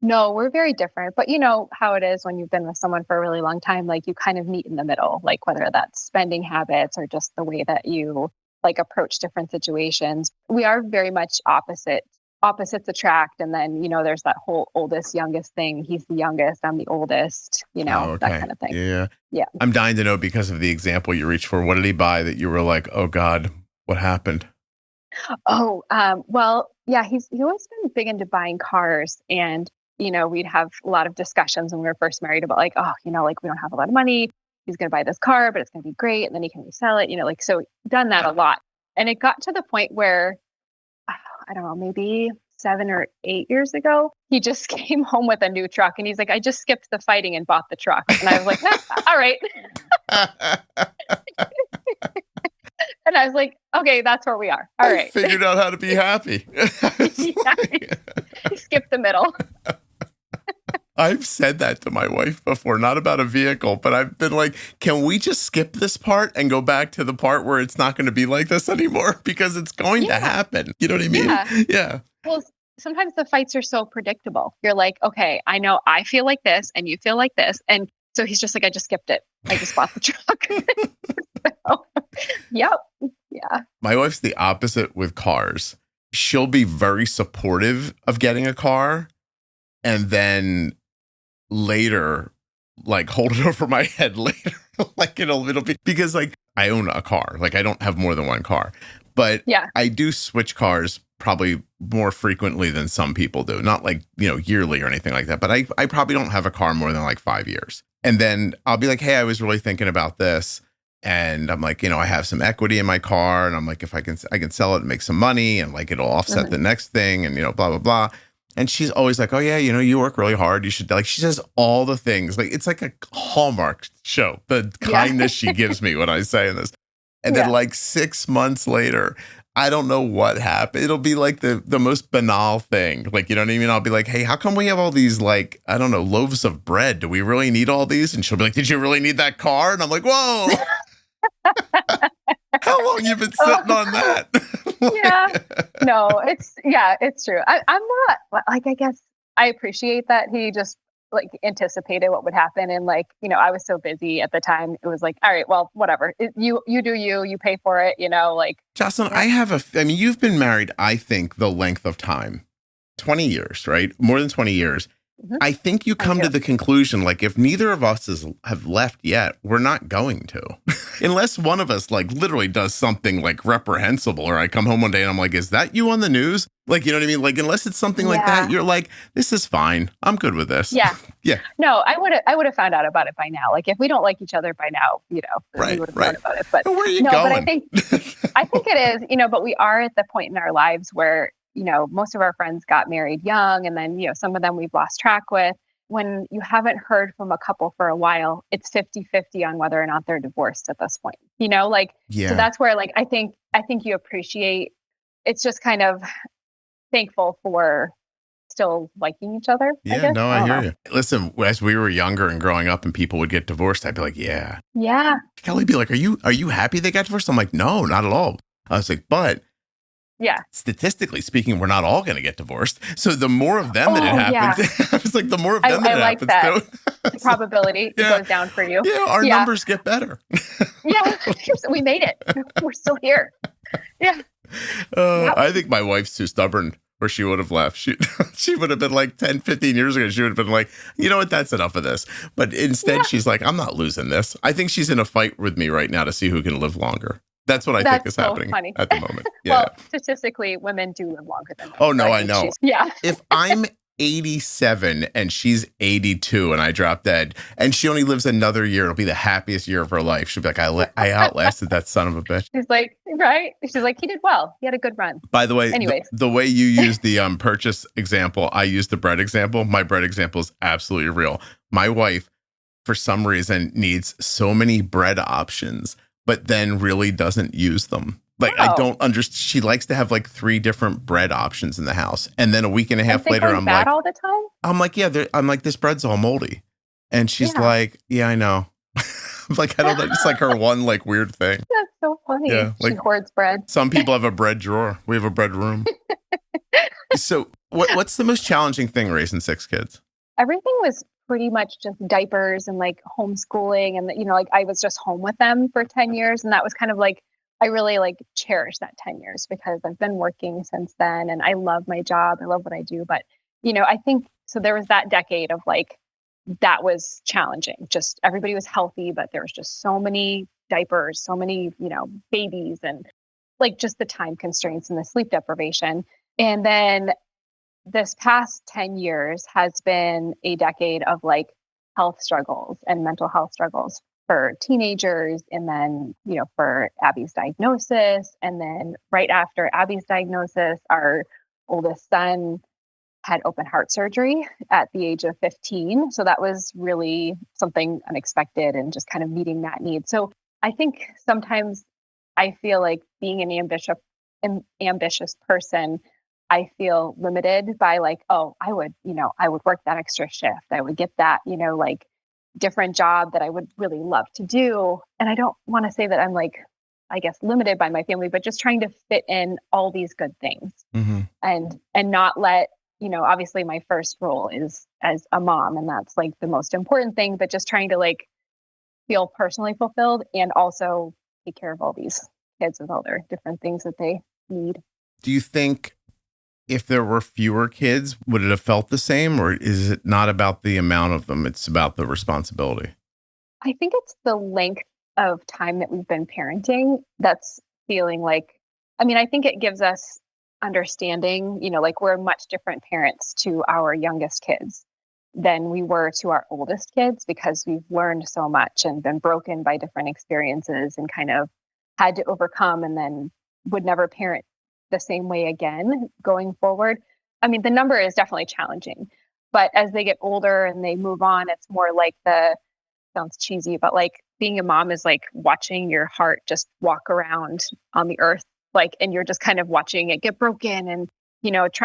S2: No, we're very different. But you know how it is when you've been with someone for a really long time, like you kind of meet in the middle, like whether that's spending habits or just the way that you like approach different situations. We are very much opposites attract. And then, there's that whole oldest, youngest thing. He's the youngest, I'm the oldest, that kind of thing.
S1: Yeah. I'm dying to know, because of the example you reached for. What did he buy that you were like, oh God, what happened?
S2: Oh, well, yeah, he's always been big into buying cars. And, we'd have a lot of discussions when we were first married about like, like we don't have a lot of money. He's going to buy this car, but it's going to be great. And then he can resell it, so done that a lot. And it got to the point where, I don't know, maybe 7 or 8 years ago, he just came home with a new truck and he's like, I just skipped the fighting and bought the truck. And I was like, all right. And I was like, okay, that's where we are. All right.
S1: Figured out how to be happy.
S2: He skipped the middle.
S1: I've said that to my wife before, not about a vehicle, but I've been like, can we just skip this part and go back to the part where it's not going to be like this anymore? Because it's going to happen. You know what I mean? Yeah.
S2: Well, sometimes the fights are so predictable. You're like, okay, I know I feel like this and you feel like this. And so he's just like, I just skipped it. I just bought the truck. Yep. Yeah.
S1: My wife's the opposite with cars. She'll be very supportive of getting a car, and then later, like hold it over my head later. Like it'll be, because like I own a car. Like I don't have more than one car, but I do switch cars probably more frequently than some people do. Not like, yearly or anything like that, but I probably don't have a car more than like 5 years. And then I'll be like, hey, I was really thinking about this. And I'm like, I have some equity in my car, and I'm like, if I can sell it and make some money, and like it'll offset the next thing, and blah blah blah. And she's always like, oh yeah, you work really hard. You should, like, she says all the things. Like it's like a Hallmark show, the kindness she gives me when I say this. And then like 6 months later, I don't know what happened. It'll be like the most banal thing. Like, you know what I mean? I'll be like, hey, how come we have all these, like, I don't know, loaves of bread? Do we really need all these? And she'll be like, did you really need that car? And I'm like, whoa. How long you been sitting on that?
S2: No, it's true. I'm not like, I guess I appreciate that he just like anticipated what would happen. And like, I was so busy at the time. It was like, all right, well, whatever. You do you pay for it, like.
S1: Jocelyn, you've been married, I think, the length of time, 20 years, right? More than 20 years. Mm-hmm. I think you come to the conclusion, like, if neither of us have left yet, we're not going to. Unless one of us, like, literally does something, like, reprehensible, or I come home one day and I'm like, is that you on the news? Like, you know what I mean? Like, unless it's something like that, you're like, this is fine. I'm good with this.
S2: Yeah.
S1: Yeah.
S2: No, I would have found out about it by now. Like, if we don't like each other by now, we would have known about it. But
S1: where are you going?
S2: But I think it is, but we are at the point in our lives where, most of our friends got married young, and then, some of them we've lost track with. When you haven't heard from a couple for a while, it's 50-50 on whether or not they're divorced at this point, so that's where, like, I think you appreciate, it's just kind of thankful for still liking each other.
S1: I hear you. Listen, as we were younger and growing up and people would get divorced, I'd be like, yeah. Kelly'd be like, are you happy they got divorced? I'm like, no, not at all. I was like, but
S2: Yeah.
S1: Statistically speaking, we're not all going to get divorced. So the more of them that it happens, it's like the more of them that it
S2: like
S1: happens.
S2: That. The probability goes down for you.
S1: Yeah, our numbers get better.
S2: Yeah, we made it. We're still here. Yeah.
S1: I think my wife's too stubborn, or she would have left. She would have been like 10, 15 years ago. She would have been like, you know what, that's enough of this. But instead, she's like, I'm not losing this. I think she's in a fight with me right now to see who can live longer. That's what I think is happening at the moment. Yeah.
S2: Well, statistically, women do live longer than men.
S1: Oh, no, I know.
S2: Yeah.
S1: If I'm 87 and she's 82 and I drop dead and she only lives another year, it'll be the happiest year of her life. She'll be like, I outlasted that son of a bitch.
S2: She's like, right? She's like, he did well. He had a good run.
S1: By the way,
S2: anyways,
S1: the way you use the purchase example, I use the bread example. My bread example is absolutely real. My wife, for some reason, needs so many bread options, but then really doesn't use them. Like, I don't understand. She likes to have like 3 different bread options in the house. And then a week and a half later, I'm like,
S2: all the time?
S1: I'm like, yeah, I'm like, this bread's all moldy. And she's like, yeah, I know. I'm like, I don't know. It's like her one like weird thing.
S2: That's so funny. Yeah, like, she hoards bread.
S1: Some people have a bread drawer. We have a bread room. So what's the most challenging thing raising 6 kids?
S2: Everything was pretty much just diapers and like homeschooling. And, like I was just home with them for 10 years. And that was kind of like, I really like cherish that 10 years because I've been working since then and I love my job. I love what I do. But, I think, so there was that decade of like, that was challenging. Just everybody was healthy, but there was just so many diapers, so many, babies and like just the time constraints and the sleep deprivation. And then this past 10 years has been a decade of like health struggles and mental health struggles for teenagers. And then, for Abby's diagnosis. And then right after Abby's diagnosis, our oldest son had open heart surgery at the age of 15. So that was really something unexpected and just kind of meeting that need. So I think sometimes I feel like being an ambitious person, I feel limited by like, I would work that extra shift. I would get that, like different job that I would really love to do. And I don't want to say that I'm like, I guess, limited by my family, but just trying to fit in all these good things and not let, obviously my first role is as a mom and that's like the most important thing, but just trying to like feel personally fulfilled and also take care of all these kids with all their different things that they need.
S1: Do you think if there were fewer kids, would it have felt the same, or is it not about the amount of them? It's about the responsibility.
S2: I think it's the length of time that we've been parenting that's feeling like, I think it gives us understanding, like we're much different parents to our youngest kids than we were to our oldest kids because we've learned so much and been broken by different experiences and kind of had to overcome and then would never parent the same way again going forward. The number is definitely challenging, but as they get older and they move on, it's more like sounds cheesy, but like being a mom is like watching your heart just walk around on the earth, like, and you're just kind of watching it get broken and,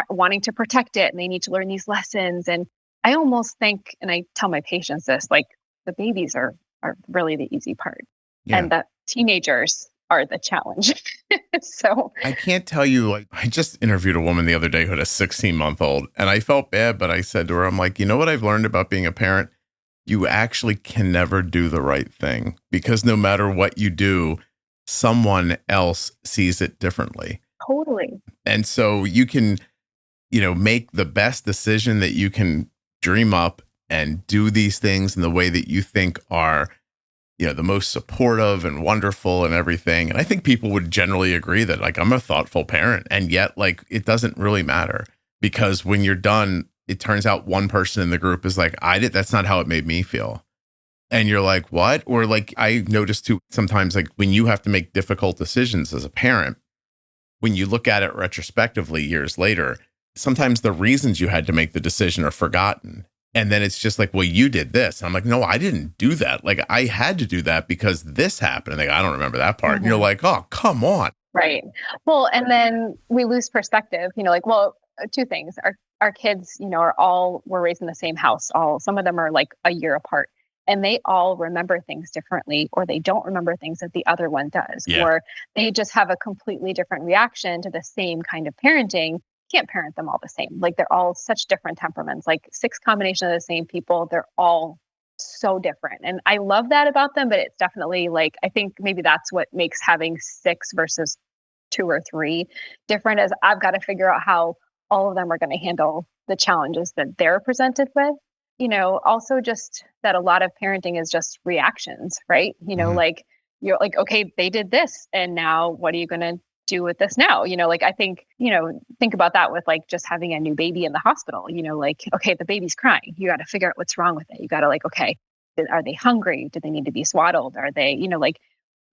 S2: wanting to protect it. And they need to learn these lessons. And I almost think, and I tell my patients this, like the babies are really the easy part and the teenagers are the challenge. So
S1: I can't tell you, like, I just interviewed a woman the other day who had a 16-month-old and I felt bad, but I said to her, I'm like, you know what I've learned about being a parent? You actually can never do the right thing because no matter what you do, someone else sees it differently.
S2: Totally.
S1: And so you can, make the best decision that you can dream up and do these things in the way that you think are, the most supportive and wonderful and everything. And I think people would generally agree that like, I'm a thoughtful parent. And yet like, it doesn't really matter because when you're done, it turns out one person in the group is like, that's not how it made me feel. And you're like, what? Or like, I noticed too, sometimes like when you have to make difficult decisions as a parent, when you look at it retrospectively years later, sometimes the reasons you had to make the decision are forgotten. And then it's just like, well, you did this. And I'm like, no, I didn't do that. Like I had to do that because this happened. And they go, I don't remember that part. And you're like, oh, come on.
S2: Right. Well, and then we lose perspective, like, well, 2 things. Our kids, we're raised in the same house. Some of them are like a year apart. and they all remember things differently, or they don't remember things that the other one does, or they just have a completely different reaction to the same kind of parenting. Can't parent them all the same. Like they're all such different temperaments, like 6 combination of the same people. They're all so different. And I love that about them, but it's definitely like, I think maybe that's what makes having 6 versus 2 or 3 different, as I've got to figure out how all of them are going to handle the challenges that they're presented with. Also just that a lot of parenting is just reactions, right? Like you're like, okay, they did this, and now what are you going to do with this now? Like I think, think about that with like just having a new baby in the hospital, like, okay, the baby's crying. You got to figure out what's wrong with it. You got to like, okay, are they hungry? Do they need to be swaddled? Are they, like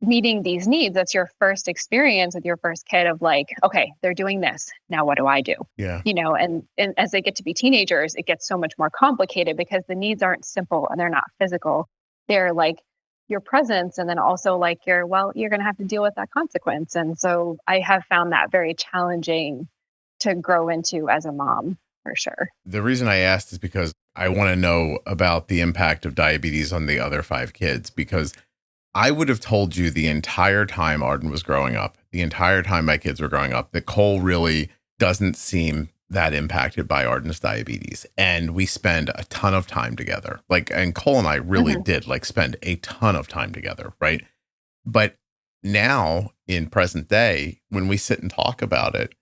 S2: meeting these needs? That's your first experience with your first kid of like, okay, they're doing this. Now what do I do?
S1: Yeah.
S2: And as they get to be teenagers, it gets so much more complicated because the needs aren't simple and they're not physical. They're like your presence, and then also like you're going to have to deal with that consequence. And so I have found that very challenging to grow into as a mom, for sure.
S1: The reason I asked is because I want to know about the impact of diabetes on the other 5 kids, because I would have told you the entire time Arden was growing up, the entire time my kids were growing up, that Cole really doesn't seem that impacted by Arden's diabetes. And we spend a ton of time together. And Cole and I really did spend a ton of time together. Right. But now in present day, when we sit and talk about it,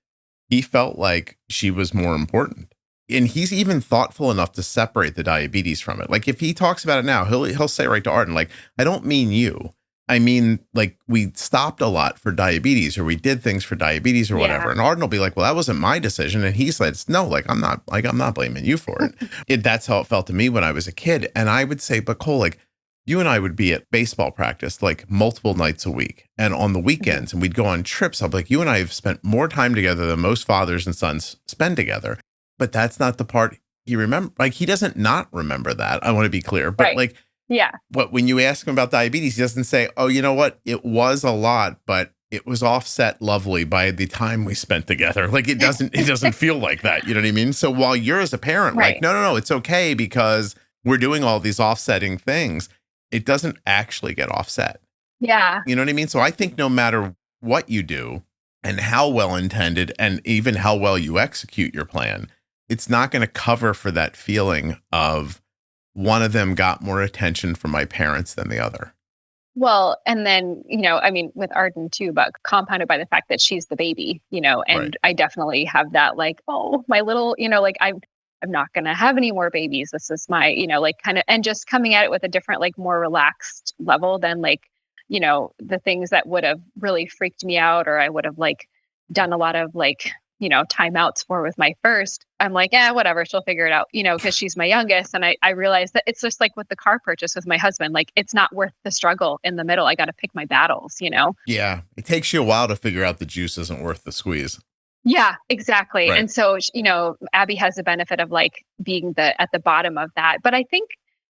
S1: he felt like she was more important. And he's even thoughtful enough to separate the diabetes from it. Like if he talks about it now, he'll say right to Arden, like, I don't mean you. I mean, like we stopped a lot for diabetes, or we did things for diabetes or whatever. And Arden will be like, well, that wasn't my decision. And he said, no, I'm not blaming you for it. That's how it felt to me when I was a kid. And I would say, but Cole, like you and I would be at baseball practice like multiple nights a week and on the weekends, and we'd go on trips. I'll be like, you and I have spent more time together than most fathers and sons spend together. But that's not the part he remember. Like he doesn't not remember that. I want to be clear, but But when you ask him about diabetes, he doesn't say, oh, you know what? It was a lot, but it was offset lovely by the time we spent together. Like it doesn't feel like that. You know what I mean? So while you're as a parent, like, no, it's okay because we're doing all these offsetting things, it doesn't actually get offset.
S2: Yeah.
S1: You know what I mean? So I think no matter what you do and how well intended and even how well you execute your plan, it's not going to cover for that feeling of one of them got more attention from my parents than the other.
S2: Well, and then, with Arden too, but compounded by the fact that she's the baby, and I definitely have that like, oh, my little, I'm not going to have any more babies. This is my, kind of, and just coming at it with a different, like more relaxed level than like, the things that would have really freaked me out, or I would have like done a lot of like, timeouts for with my first. I'm like, whatever, she'll figure it out, because she's my youngest. And I realized that it's just like with the car purchase with my husband, like it's not worth the struggle in the middle. I got to pick my battles,
S1: Yeah. It takes you a while to figure out the juice isn't worth the squeeze.
S2: Yeah, exactly.
S1: Right.
S2: And so, Abby has the benefit of like being at the bottom of that. But I think,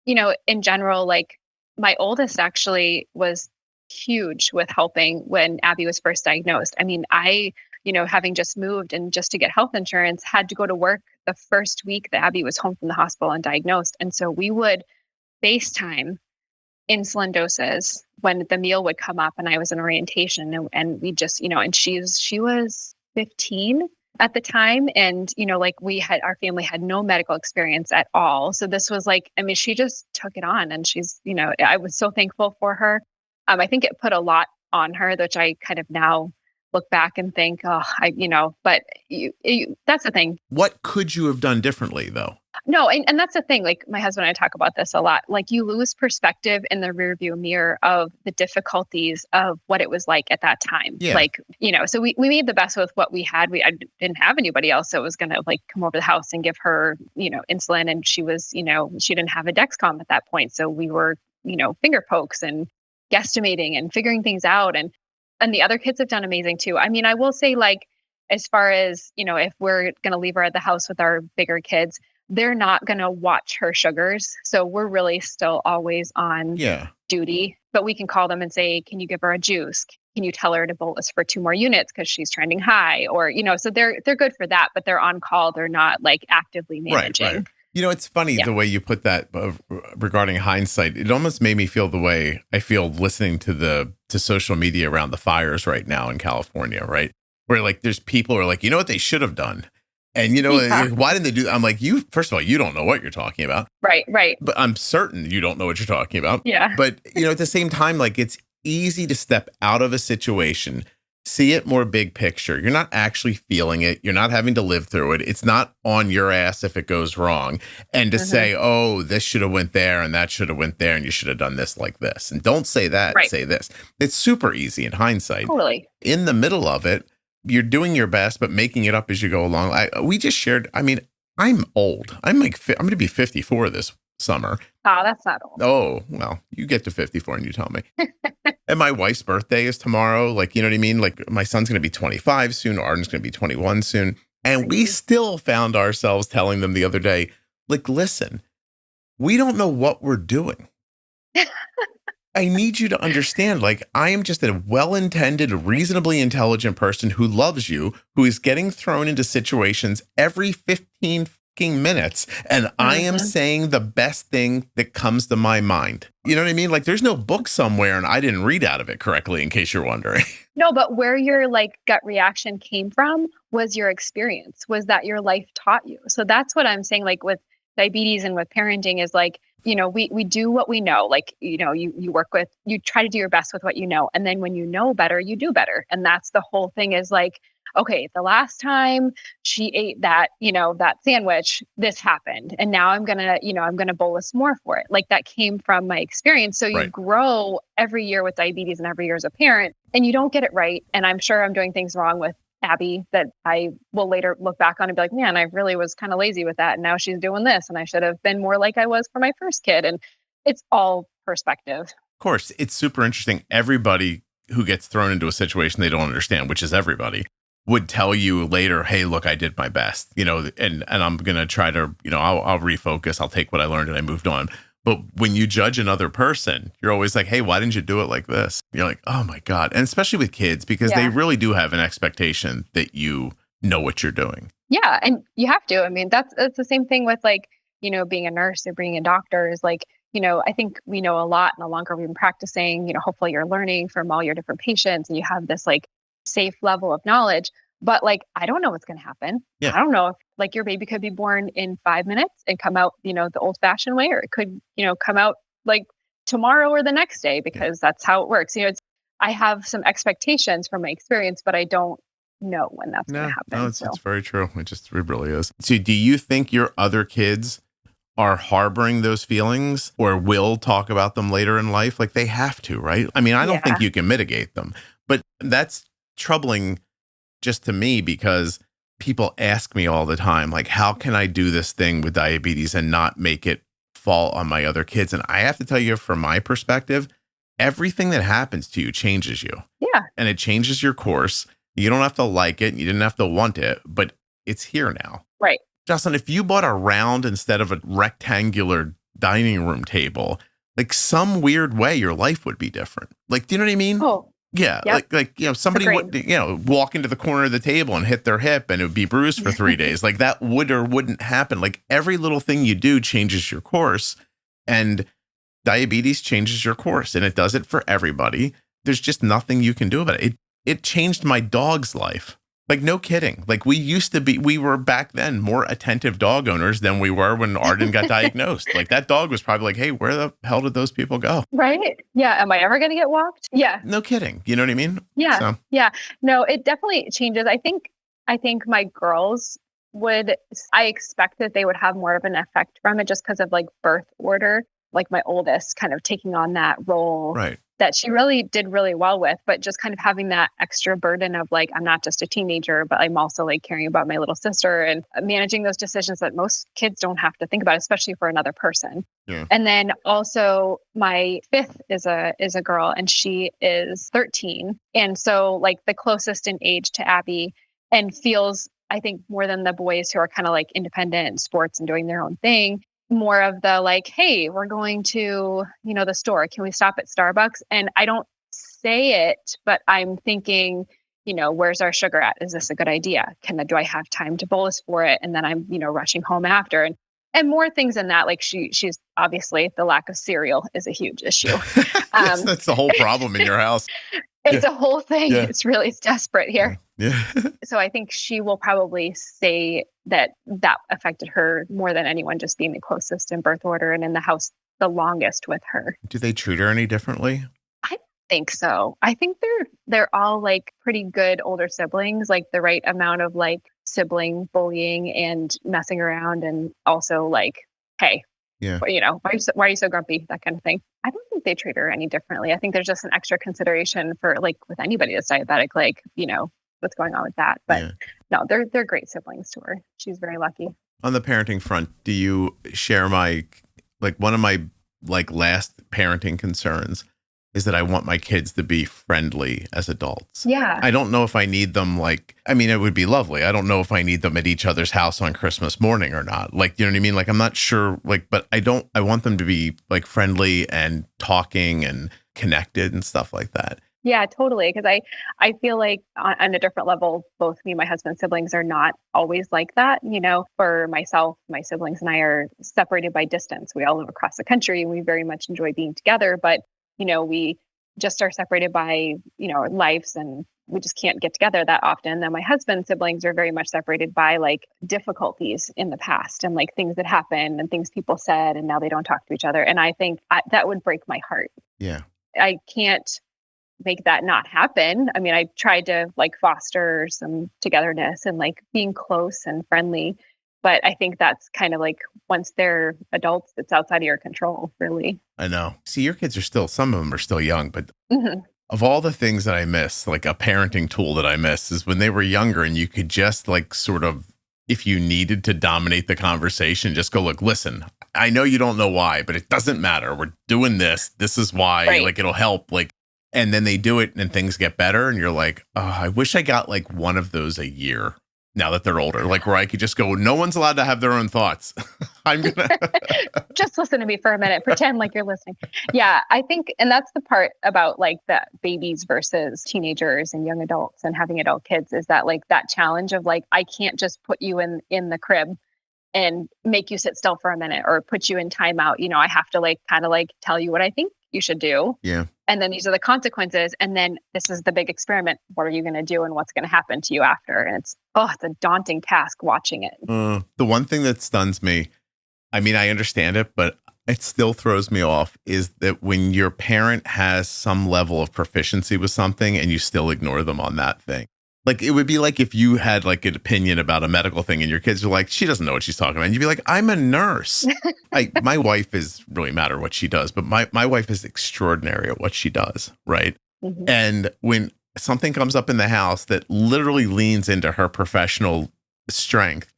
S2: in general, like my oldest actually was huge with helping when Abby was first diagnosed. I mean, having just moved and just to get health insurance, had to go to work the first week that Abby was home from the hospital and diagnosed. And so we would FaceTime insulin doses when the meal would come up and I was in orientation, and we just, and she was 15 at the time. And, like our family had no medical experience at all. So this was like, she just took it on, and she's, I was so thankful for her. I think it put a lot on her, which I kind of now look back and think, but that's the thing.
S1: What could you have done differently though?
S2: No. And that's the thing. Like my husband and I talk about this a lot. Like you lose perspective in the rearview mirror of the difficulties of what it was like at that time.
S1: Yeah.
S2: Like, so we made the best with what we had. I didn't have anybody else that was going to like come over the house and give her, insulin. And she was, she didn't have a Dexcom at that point. So we were, finger pokes and guesstimating and figuring things out. And the other kids have done amazing too. I mean, I will say like, as far as, if we're going to leave her at the house with our bigger kids, they're not going to watch her sugars. So we're really still always on duty, but we can call them and say, can you give her a juice? Can you tell her to bolus for 2 more units because she's trending high? Or, so they're good for that, but they're on call. They're not like actively managing.
S1: Right. It's funny
S2: Yeah.
S1: the way you put that regarding hindsight. It almost made me feel the way I feel listening to social media around the fires right now in California, right? Where like there's people who are like, you know what they should have done? And
S2: Yeah.
S1: why didn't they do that? I'm like, first of all, you don't know what you're talking about.
S2: Right.
S1: But I'm certain you don't know what you're talking about.
S2: Yeah.
S1: But, at the same time, like it's easy to step out of a situation, see it more big picture. You're not actually feeling it. You're not having to live through it. It's not on your ass if it goes wrong. And to say, oh, this should have went there and that should have went there and you should have done this like this. And don't say that, say this. It's super easy in hindsight.
S2: Totally.
S1: In the middle of it, you're doing your best, but making it up as you go along. We just shared, I'm old. I'm going to be 54 this summer.
S2: Oh, that's not old.
S1: Oh, well, you get to 54 and you tell me. And my wife's birthday is tomorrow. Like, you know what I mean? Like my son's going to be 25 soon. Arden's going to be 21 soon. And we still found ourselves telling them the other day, like, listen, we don't know what we're doing. I need you to understand, like, I am just a well-intended, reasonably intelligent person who loves you, who is getting thrown into situations every 15 fucking minutes. And I am saying the best thing that comes to my mind. You know what I mean? Like, there's no book somewhere and I didn't read out of it correctly, in case you're wondering.
S2: No, but where your like gut reaction came from was your experience, was that your life taught you. So that's what I'm saying, like with diabetes and with parenting is like, we do what we know, like, you work with, you try to do your best with what you know. And then when you know better, you do better. And that's the whole thing is like, okay, the last time she ate that, that sandwich, this happened. And now I'm going to bolus more for it. Like that came from my experience. So you grow every year with diabetes and every year as a parent and you don't get it right. And I'm sure I'm doing things wrong with Abby that I will later look back on and be like, man, I really was kind of lazy with that. And now she's doing this. And I should have been more like I was for my first kid. And it's all perspective.
S1: Of course, it's super interesting. Everybody who gets thrown into a situation they don't understand, which is everybody, would tell you later, hey, look, I did my best, and I'm going to try to, I'll refocus. I'll take what I learned and I moved on. But when you judge another person, you're always like, hey, why didn't you do it like this? You're like, oh my God. And especially with kids, because they really do have an expectation that you know what you're doing.
S2: Yeah. And you have to. I mean, that's the same thing with like, being a nurse or being a doctor is like, I think we know a lot and the longer we've been practicing, hopefully you're learning from all your different patients and you have this like safe level of knowledge. But like, I don't know what's going to happen. Yeah. I don't know if like your baby could be born in 5 minutes and come out, the old fashioned way, or it could, come out like tomorrow or the next day, because that's how it works. I have some expectations from my experience, but I don't know when that's going to happen.
S1: No, it's very true. It really is. So do you think your other kids are harboring those feelings or will talk about them later in life? Like they have to, right? I mean, I don't think you can mitigate them, but that's troubling just to me, because people ask me all the time, like, how can I do this thing with diabetes and not make it fall on my other kids? And I have to tell you, from my perspective, everything that happens to you changes you.
S2: Yeah.
S1: And it changes your course. You don't have to like it. You didn't have to want it, but it's here now.
S2: Right.
S1: Jocelyn, if you bought a round instead of a rectangular dining room table, like some weird way, your life would be different. Like, do you know what I mean?
S2: Oh.
S1: Yeah, yep. like somebody would, walk into the corner of the table and hit their hip and it would be bruised for 3 days. Like that would or wouldn't happen. Like every little thing you do changes your course, and diabetes changes your course, and it does it for everybody. There's just nothing you can do about it. It changed my dog's life. Like, no kidding. Like we were back then more attentive dog owners than we were when Arden got diagnosed. Like that dog was probably like, hey, where the hell did those people go?
S2: Right. Yeah. Am I ever going to get walked? Yeah.
S1: No kidding. You know what I mean?
S2: Yeah. So. Yeah. No, it definitely changes. I think my girls I expect that they would have more of an effect from it just because of like birth order, like my oldest kind of taking on that role.
S1: Right.
S2: That she really did really well with, but just kind of having that extra burden of like, I'm not just a teenager, but I'm also like caring about my little sister and managing those decisions that most kids don't have to think about, especially for another person. Yeah. And then also my fifth is a girl, and she is 13. And so like the closest in age to Abby, and feels, I think, more than the boys who are kind of like independent in sports and doing their own thing. More of the like, hey, we're going to, the store. Can we stop at Starbucks? And I don't say it, but I'm thinking, where's our sugar at? Is this a good idea? Do I have time to bolus for it? And then I'm, rushing home after. And And more things than that, like she's obviously the lack of cereal is a huge issue.
S1: Yes, that's the whole problem in your house.
S2: It's a whole thing.
S1: Yeah.
S2: It's desperate here.
S1: Yeah.
S2: So I think she will probably say that affected her more than anyone, just being the closest in birth order and in the house the longest with her.
S1: Do they treat her any differently?
S2: I think so. I think they're all like pretty good older siblings, like the right amount of like sibling bullying and messing around, and also like, hey, you know, why are you so grumpy? That kind of thing. I don't think they treat her any differently. I think there's just an extra consideration for like with anybody that's diabetic, like, you know, what's going on with that. But no, they're great siblings to her. She's very lucky.
S1: On the parenting front, do you share one of my like last parenting concerns is that I want my kids to be friendly as adults.
S2: Yeah.
S1: I don't know if I need them it would be lovely. I don't know if I need them at each other's house on Christmas morning or not. Like, you know what I mean? Like, I'm not sure, but I want them to be like friendly and talking and connected and stuff like that.
S2: Yeah, totally. Because I feel like on a different level, both me and my husband's siblings are not always like that. You know, for myself, my siblings and I are separated by distance. We all live across the country and we very much enjoy being together. But, you know, we just are separated by, you know, our lives, and we just can't get together that often. Then my husband's siblings are very much separated by like difficulties in the past and like things that happened and things people said, and now they don't talk to each other. And I think that would break my heart.
S1: Yeah.
S2: I can't make that not happen. I mean, I tried to like foster some togetherness and like being close and friendly, but I think that's kind of like once they're adults, it's outside of your control, really.
S1: I know. See, your kids some of them are still young, but of all the things that I miss, like a parenting tool that I miss is when they were younger and you could just like sort of, if you needed to dominate the conversation, just go, look, listen, I know you don't know why, but it doesn't matter. We're doing this. This is why,
S2: right.
S1: Like it'll help. Like, and then they do it and things get better. And you're like, oh, I wish I got like one of those a year now that they're older, like where I could just go, no one's allowed to have their own thoughts. I'm going to
S2: just listen to me for a minute, pretend like you're listening. Yeah, I think, and that's the part about like the babies versus teenagers and young adults and having adult kids is that like that challenge of like, I can't just put you in the crib and make you sit still for a minute or put you in timeout. You know, I have to like kind of like tell you what I think you should do.
S1: Yeah.
S2: And then these are the consequences. And then this is the big experiment. What are you going to do and what's going to happen to you after? And it's a daunting task watching it.
S1: The one thing that stuns me, I mean, I understand it, but it still throws me off is that when your parent has some level of proficiency with something and you still ignore them on that thing. Like it would be like if you had like an opinion about a medical thing and your kids are like, she doesn't know what she's talking about. And you'd be like, I'm a nurse. My wife is really matter what she does, but my wife is extraordinary at what she does. Right. Mm-hmm. And when something comes up in the house that literally leans into her professional strength,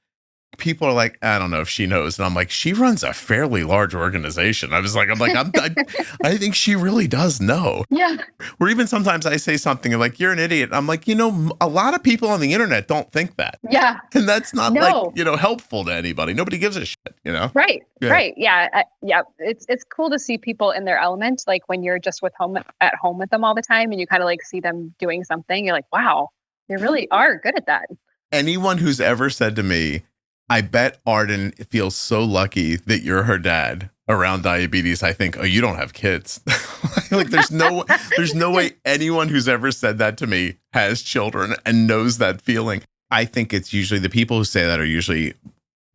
S1: people are like, I don't know if she knows. And I'm like, she runs a fairly large organization. I think she really does know.
S2: Yeah.
S1: Or even sometimes I say something like, you're an idiot. I'm like, you know, a lot of people on the internet don't think that.
S2: Yeah.
S1: And that's not like, you know, helpful to anybody. Nobody gives a shit, you know?
S2: Right.
S1: Yeah.
S2: Right. Yeah. Yeah. It's cool to see people in their element. Like when you're just at home with them all the time and you kind of like see them doing something, you're like, wow, they really are good at that.
S1: Anyone who's ever said to me, I bet Arden feels so lucky that you're her dad around diabetes. I think, oh, you don't have kids. Like there's no way anyone who's ever said that to me has children and knows that feeling. I think it's usually the people who say that are usually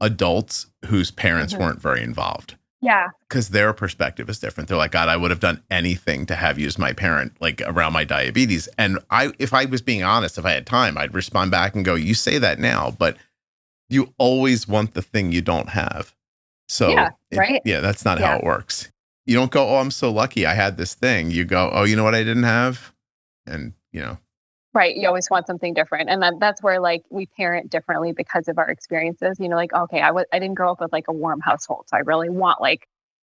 S1: adults whose parents weren't very involved.
S2: Yeah.
S1: Because their perspective is different. They're like, God, I would have done anything to have you as my parent, like around my diabetes. And if I was being honest, if I had time, I'd respond back and go, you say that now, but you always want the thing you don't have. So
S2: right.
S1: That's not how it works. You don't go, oh, I'm so lucky I had this thing. You go, oh, you know what I didn't have? And, you know.
S2: Right. You always want something different. And that's where like we parent differently because of our experiences. You know, like, okay, I didn't grow up with like a warm household. So I really want like,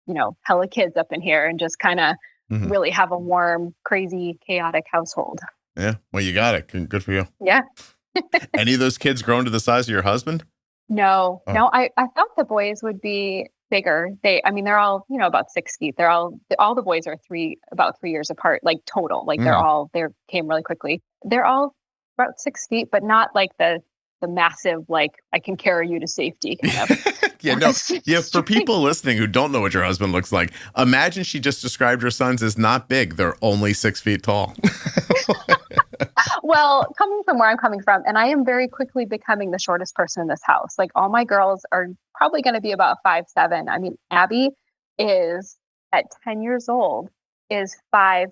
S2: you know, hella kids up in here and just kind of really have a warm, crazy, chaotic household.
S1: Yeah. Well, you got it. Good for you.
S2: Yeah.
S1: Any of those kids grown to the size of your husband?
S2: No, I thought the boys would be bigger. They're all, you know, about 6 feet. All the boys are about 3 years apart, like total. Like they came really quickly. They're all about 6 feet, but not like the massive, like I can carry you to safety kind of.
S1: Yeah, no. Yeah, for people listening who don't know what your husband looks like, imagine she just described your sons as not big. They're only 6 feet tall.
S2: Well, coming from where I'm coming from, and I am very quickly becoming the shortest person in this house. Like all my girls are probably going to be about 5'7". I mean, Abby is at 10 years old is 5'5".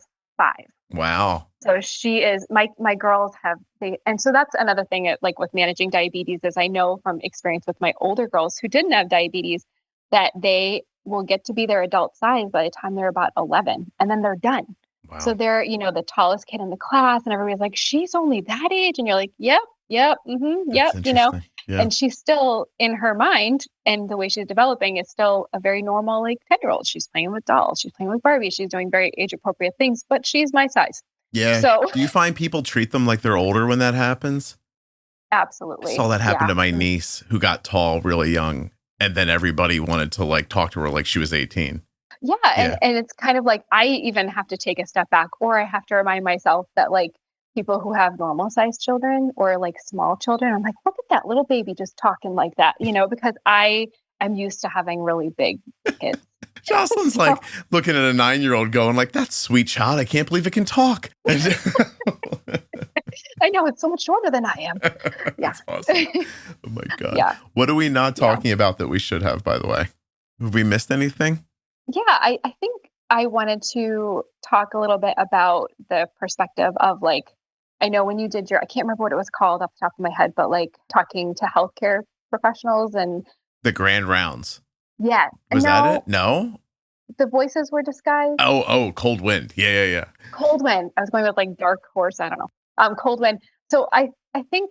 S1: Wow.
S2: So she is my girls have and so that's another thing like with managing diabetes is I know from experience with my older girls who didn't have diabetes that they will get to be their adult size by the time they're about 11 and then they're done.
S1: Wow.
S2: So they're, the tallest kid in the class and everybody's like, she's only that age. And you're like, yep, yep, and she's still in her mind and the way she's developing is still a very normal, like 10-year-old. She's playing with dolls. She's playing with Barbie. She's doing very age appropriate things, but she's my size.
S1: Yeah.
S2: So
S1: do you find people treat them like they're older when that happens?
S2: Absolutely.
S1: I saw that happen to my niece who got tall really young. And then everybody wanted to like talk to her like she was 18.
S2: Yeah. And it's kind of like, I even have to take a step back or I have to remind myself that like people who have normal sized children or like small children, I'm like, look at that little baby just talking like that, because I am used to having really big kids.
S1: Jocelyn's like looking at a 9-year-old going like, that's sweet child. I can't believe it can talk.
S2: I know it's so much shorter than I am. Yeah.
S1: That's awesome. Oh my God.
S2: Yeah.
S1: What are we not talking about that we should have, by the way? Have we missed anything?
S2: Yeah, I think I wanted to talk a little bit about the perspective of like, I know when you did I can't remember what it was called off the top of my head, but like talking to healthcare professionals and
S1: the grand rounds.
S2: Yeah.
S1: Was that it? No?
S2: The voices were disguised.
S1: Oh, Cold Wind. Yeah.
S2: Cold Wind. I was going with like Dark Horse. I don't know. Cold Wind. So I think,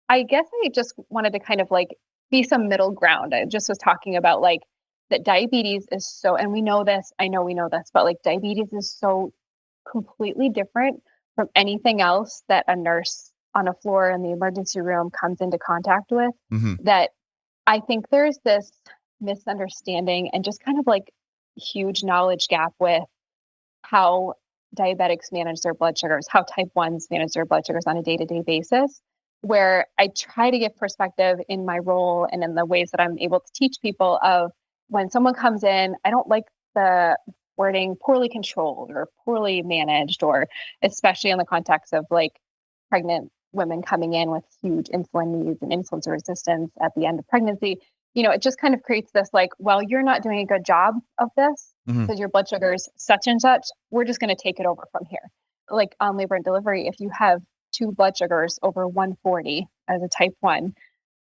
S2: I guess I just wanted to kind of like be some middle ground. I just was talking about like that diabetes is so, and we know this, I know we know this, but like diabetes is so completely different from anything else that a nurse on a floor in the emergency room comes into contact with, that I think there's this misunderstanding and just kind of like huge knowledge gap with how diabetics manage their blood sugars, how type 1s manage their blood sugars on a day-to-day basis, where I try to give perspective in my role and in the ways that I'm able to teach people of when someone comes in, I don't like the wording poorly controlled or poorly managed, or especially in the context of like pregnant women coming in with huge insulin needs and insulin resistance at the end of pregnancy. It just kind of creates this like, well, you're not doing a good job of this because your blood sugar is such and such. We're just going to take it over from here. Like on labor and delivery, if you have 2 blood sugars over 140 as a type 1,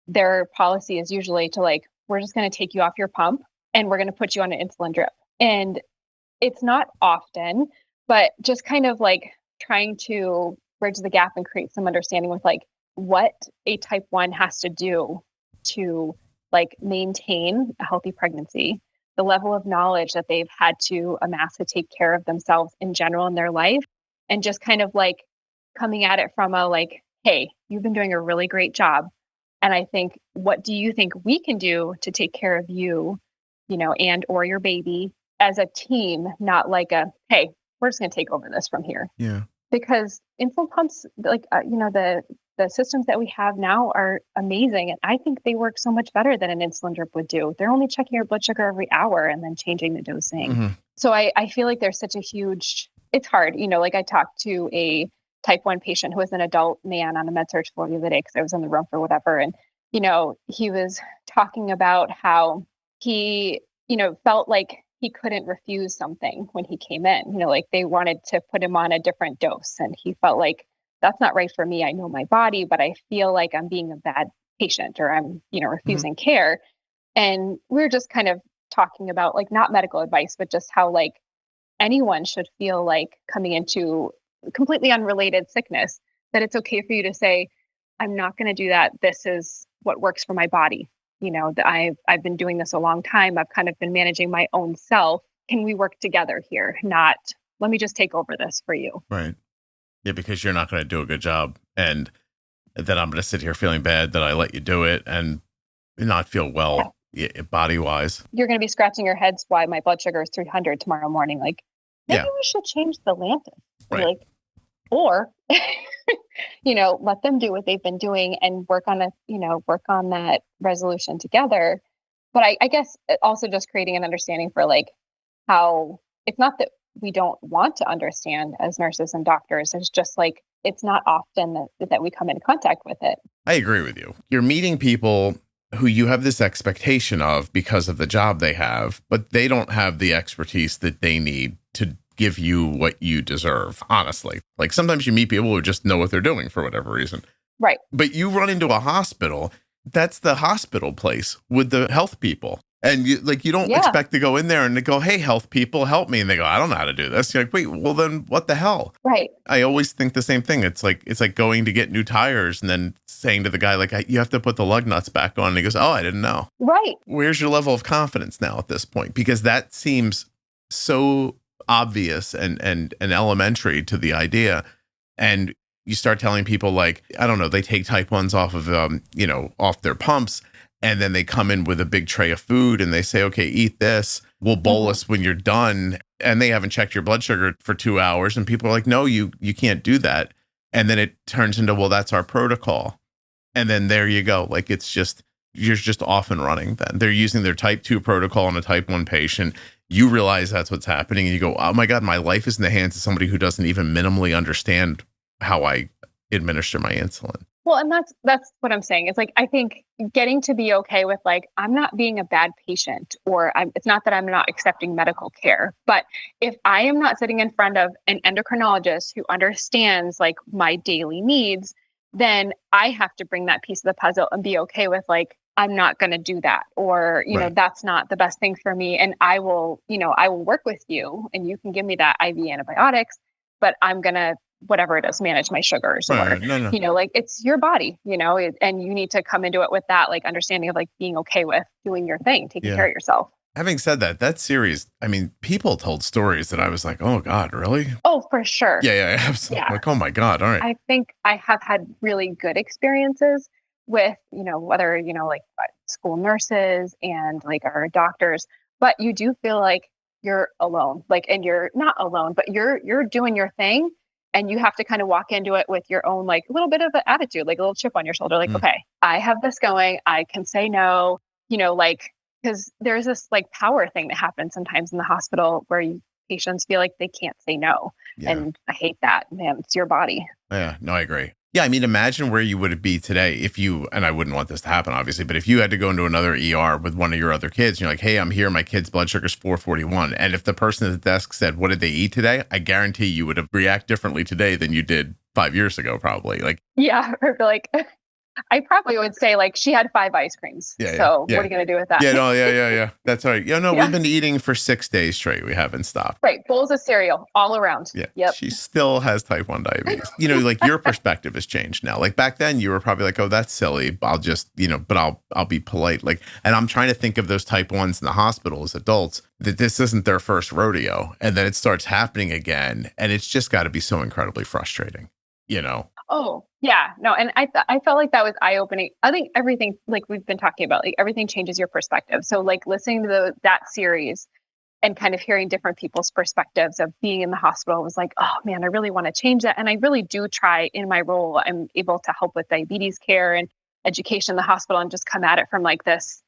S2: their policy is usually to like, we're just going to take you off your pump and we're going to put you on an insulin drip. And it's not often, but just kind of like trying to bridge the gap and create some understanding with like what a type 1 has to do to like maintain a healthy pregnancy, the level of knowledge that they've had to amass to take care of themselves in general in their life, and just kind of like coming at it from a like, hey, you've been doing a really great job. And I think, what do you think we can do to take care of you, and or your baby as a team, not like a, hey, we're just going to take over this from here.
S1: Yeah.
S2: Because insulin pumps, like, the systems that we have now are amazing. And I think they work so much better than an insulin drip would do. They're only checking your blood sugar every hour and then changing the dosing. So I feel like there's such a huge, it's hard, like I talked to a type 1 patient who was an adult man on a med surg floor the other day because I was in the room for whatever. And, he was talking about how he, felt like he couldn't refuse something when he came in, like they wanted to put him on a different dose. And he felt like, that's not right for me. I know my body, but I feel like I'm being a bad patient or I'm, refusing care. And we're just kind of talking about like not medical advice, but just how like anyone should feel like coming into completely unrelated sickness, that it's okay for you to say, I'm not going to do that. This is what works for my body. That I've been doing this a long time. I've kind of been managing my own self. Can we work together here? Not, let me just take over this for you.
S1: Right. Yeah, because you're not going to do a good job. And then I'm going to sit here feeling bad that I let you do it and not feel well body wise. You're
S2: going to be scratching your heads why my blood sugar is 300 tomorrow morning. Like, maybe we should change the Lantus.
S1: Right.
S2: Like, or, let them do what they've been doing and work on that resolution together. But I guess also just creating an understanding for like how it's not that we don't want to understand as nurses and doctors. It's just like, it's not often that we come into contact with it.
S1: I agree with you. You're meeting people who you have this expectation of because of the job they have, but they don't have the expertise that they need to give you what you deserve, honestly. Like sometimes you meet people who just know what they're doing for whatever reason.
S2: Right.
S1: But you run into a hospital, that's the hospital place with the health people. And you don't expect to go in there and to go, hey, health people, help me. And they go, I don't know how to do this. You're like, wait, well, then what the hell?
S2: Right.
S1: I always think the same thing. It's like going to get new tires and then saying to the guy, like, you have to put the lug nuts back on. And he goes, oh, I didn't know.
S2: Right.
S1: Where's your level of confidence now at this point? Because that seems so obvious and elementary to the idea. And you start telling people like, I don't know, they take type 1s off of, off their pumps. And then they come in with a big tray of food and they say, okay, eat this. We'll bolus when you're done. And they haven't checked your blood sugar for 2 hours. And people are like, no, you can't do that. And then it turns into, well, that's our protocol. And then there you go. Like, you're just off and running then. They're using their type 2 protocol on a type 1 patient. You realize that's what's happening. And you go, oh my God, my life is in the hands of somebody who doesn't even minimally understand how I administer my insulin.
S2: Well, and that's what I'm saying. It's like, I think getting to be okay with like, I'm not being a bad patient, or it's not that I'm not accepting medical care, but if I am not sitting in front of an endocrinologist who understands like my daily needs, then I have to bring that piece of the puzzle and be okay with like, I'm not going to do that, or, that's not the best thing for me. And I will work with you and you can give me that IV antibiotics, but I'm going to, whatever it is, manage my sugars or, like it's your body, and you need to come into it with that, like understanding of like being okay with doing your thing, taking care of yourself.
S1: Having said that series, I mean, people told stories that I was like, oh God, really?
S2: Oh, for sure.
S1: Yeah, absolutely. Yeah. Like, oh my God. All right.
S2: I think I have had really good experiences with, whether, like school nurses and like our doctors, but you do feel like you're alone, like, and you're not alone, but you're doing your thing. And you have to kind of walk into it with your own, like a little bit of an attitude, like a little chip on your shoulder. Like, okay, I have this going. I can say no, because there's this like power thing that happens sometimes in the hospital where patients feel like they can't say no. Yeah. And I hate that, man. It's your body.
S1: Yeah, no, I agree. Yeah, I mean, imagine where you would be today if you, and I wouldn't want this to happen, obviously, but if you had to go into another ER with one of your other kids, and you're like, hey, I'm here, my kid's blood sugar's 441. And if the person at the desk said, what did they eat today? I guarantee you would have react differently today than you did 5 years ago, probably. Like,
S2: yeah, or like, I probably would say like she had 5 ice creams. So what are you going to do with that?
S1: Yeah. That's all right. We've been eating for 6 days straight. We haven't stopped.
S2: Right. Bowls of cereal all around.
S1: Yeah.
S2: Yep.
S1: She still has type 1 diabetes. Like your perspective has changed now. Like back then you were probably like, oh, that's silly. I'll just, but I'll be polite. Like, and I'm trying to think of those type 1s in the hospital as adults that this isn't their first rodeo. And then it starts happening again. And it's just got to be so incredibly frustrating,
S2: Oh, yeah. No, and I felt like that was eye-opening. I think everything, like we've been talking about, like everything changes your perspective. So like listening to that series and kind of hearing different people's perspectives of being in the hospital was like, oh man, I really want to change that. And I really do try in my role. I'm able to help with diabetes care and education in the hospital and just come at it from like this,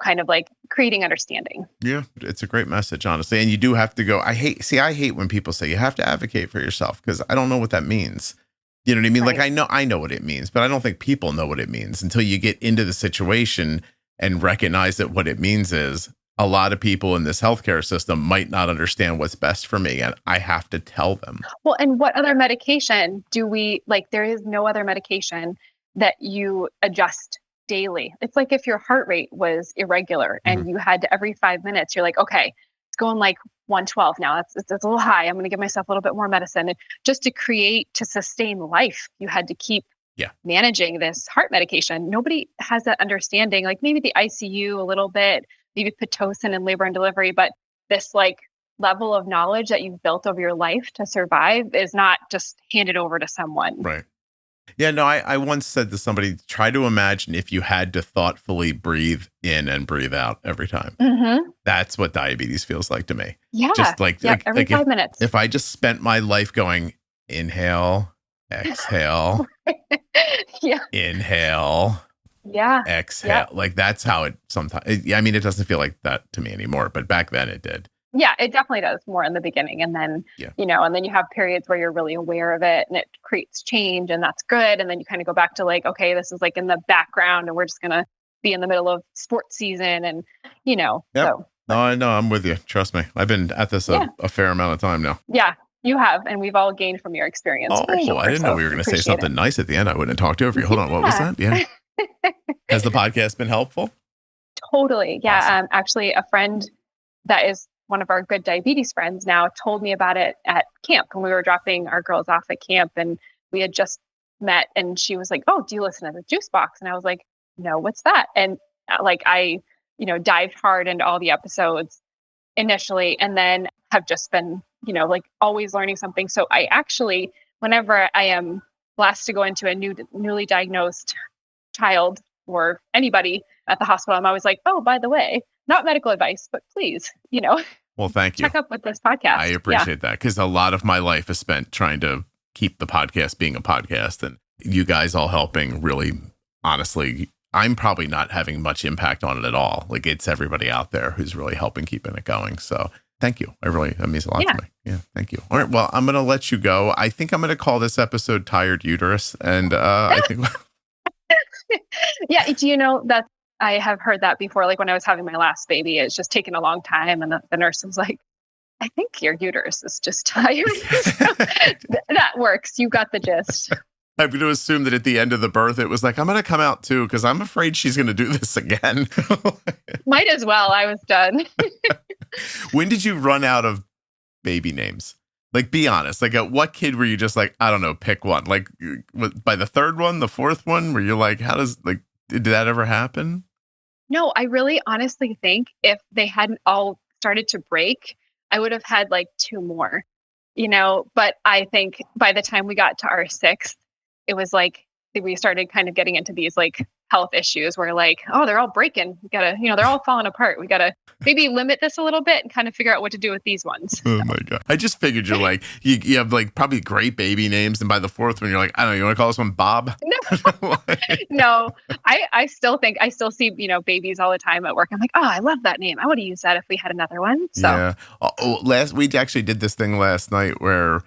S2: kind of like creating understanding. Yeah,
S1: it's a great message, honestly. And you do have to go, I hate when people say you have to advocate for yourself because I don't know what that means. You know what I mean? Right. Like I know what it means, but I don't think people know what it means until you get into the situation and recognize that what it means is a lot of people in this healthcare system might not understand what's best for me. And I have to tell them.
S2: Well, and what other medication do we like? There is no other medication that you adjust daily. It's like if your heart rate was irregular and you had to every 5 minutes, you're like, okay, it's going like 112 now. It's a little high. I'm going to give myself a little bit more medicine. And just to sustain life, you had to keep managing this heart medication. Nobody has that understanding, like maybe the ICU a little bit, maybe Pitocin in labor and delivery, but this like level of knowledge that you've built over your life to survive is not just handed over to someone.
S1: Right. Yeah, no, I once said to somebody, try to imagine if you had to thoughtfully breathe in and breathe out every time. Mm-hmm. That's what diabetes feels like to me.
S2: Yeah.
S1: Just
S2: every 5 minutes.
S1: If I just spent my life going, inhale, exhale, inhale,
S2: Yeah.
S1: exhale.
S2: Yep.
S1: Like that's how it sometimes, I mean, it doesn't feel like that to me anymore, but back then it did.
S2: Yeah, it definitely does more in the beginning. And then,
S1: Yeah.
S2: and then you have periods where you're really aware of it and it creates change and that's good. And then you kind of go back to like, okay, this is like in the background and we're just going to be in the middle of sports season and,
S1: Yep.
S2: so.
S1: No, I know. I'm with you. Trust me. I've been at this a fair amount of time now.
S2: Yeah, you have. And we've all gained from your experience.
S1: Oh,
S2: for sure,
S1: I didn't know we were going to say something nice at the end. I wouldn't have talked over you. Hold on. What was that? Yeah. Has the podcast been helpful?
S2: Totally. Yeah.
S1: Awesome.
S2: Actually, a friend that is one of our good diabetes friends now told me about it at camp when we were dropping our girls off at camp and we had just met and she was like, oh, do you listen to the Juicebox? And I was like, no, what's that? And like, I, dived hard into all the episodes initially and then have just been, like always learning something. So I actually, whenever I am blessed to go into a newly diagnosed child or anybody at the hospital, I'm always like, oh, by the way, not medical advice, but please,
S1: Well, thank you.
S2: check up with this podcast.
S1: I appreciate that because a lot of my life is spent trying to keep the podcast being a podcast and you guys all helping really, honestly, I'm probably not having much impact on it at all. Like it's everybody out there who's really helping keeping it going. So thank you. That means a lot to me. Yeah. Thank you. All right. Well, I'm going to let you go. I think I'm going to call this episode Tired Uterus. And I think.
S2: Yeah. Do you know that I have heard that before? Like when I was having my last baby, it's just taken a long time. And the nurse was like, I think your uterus is just tired. So that works. You got the gist.
S1: I'm going to assume that at the end of the birth, it was like, I'm going to come out too, because I'm afraid she's going to do this again.
S2: Might as well. I was done.
S1: When did you run out of baby names? Like, be honest. Like, at what kid were you just like, I don't know, pick one? Like, by the third one, the fourth one, where you're like, did that ever happen?
S2: No, I really honestly think if they hadn't all started to break, I would have had like two more, but I think by the time we got to our sixth, it was like we started kind of getting into these like health issues where like, oh, they're all breaking. We gotta, they're all falling apart. We gotta maybe limit this a little bit and kind of figure out what to do with these ones.
S1: Oh my God. I just figured you're like, you have like probably great baby names. And by the fourth one, you're like, I don't know, you want to call this one Bob?
S2: No, no. I still see, babies all the time at work. I'm like, oh, I love that name. I would have used that if we had another one. So
S1: yeah. We actually did this thing last night where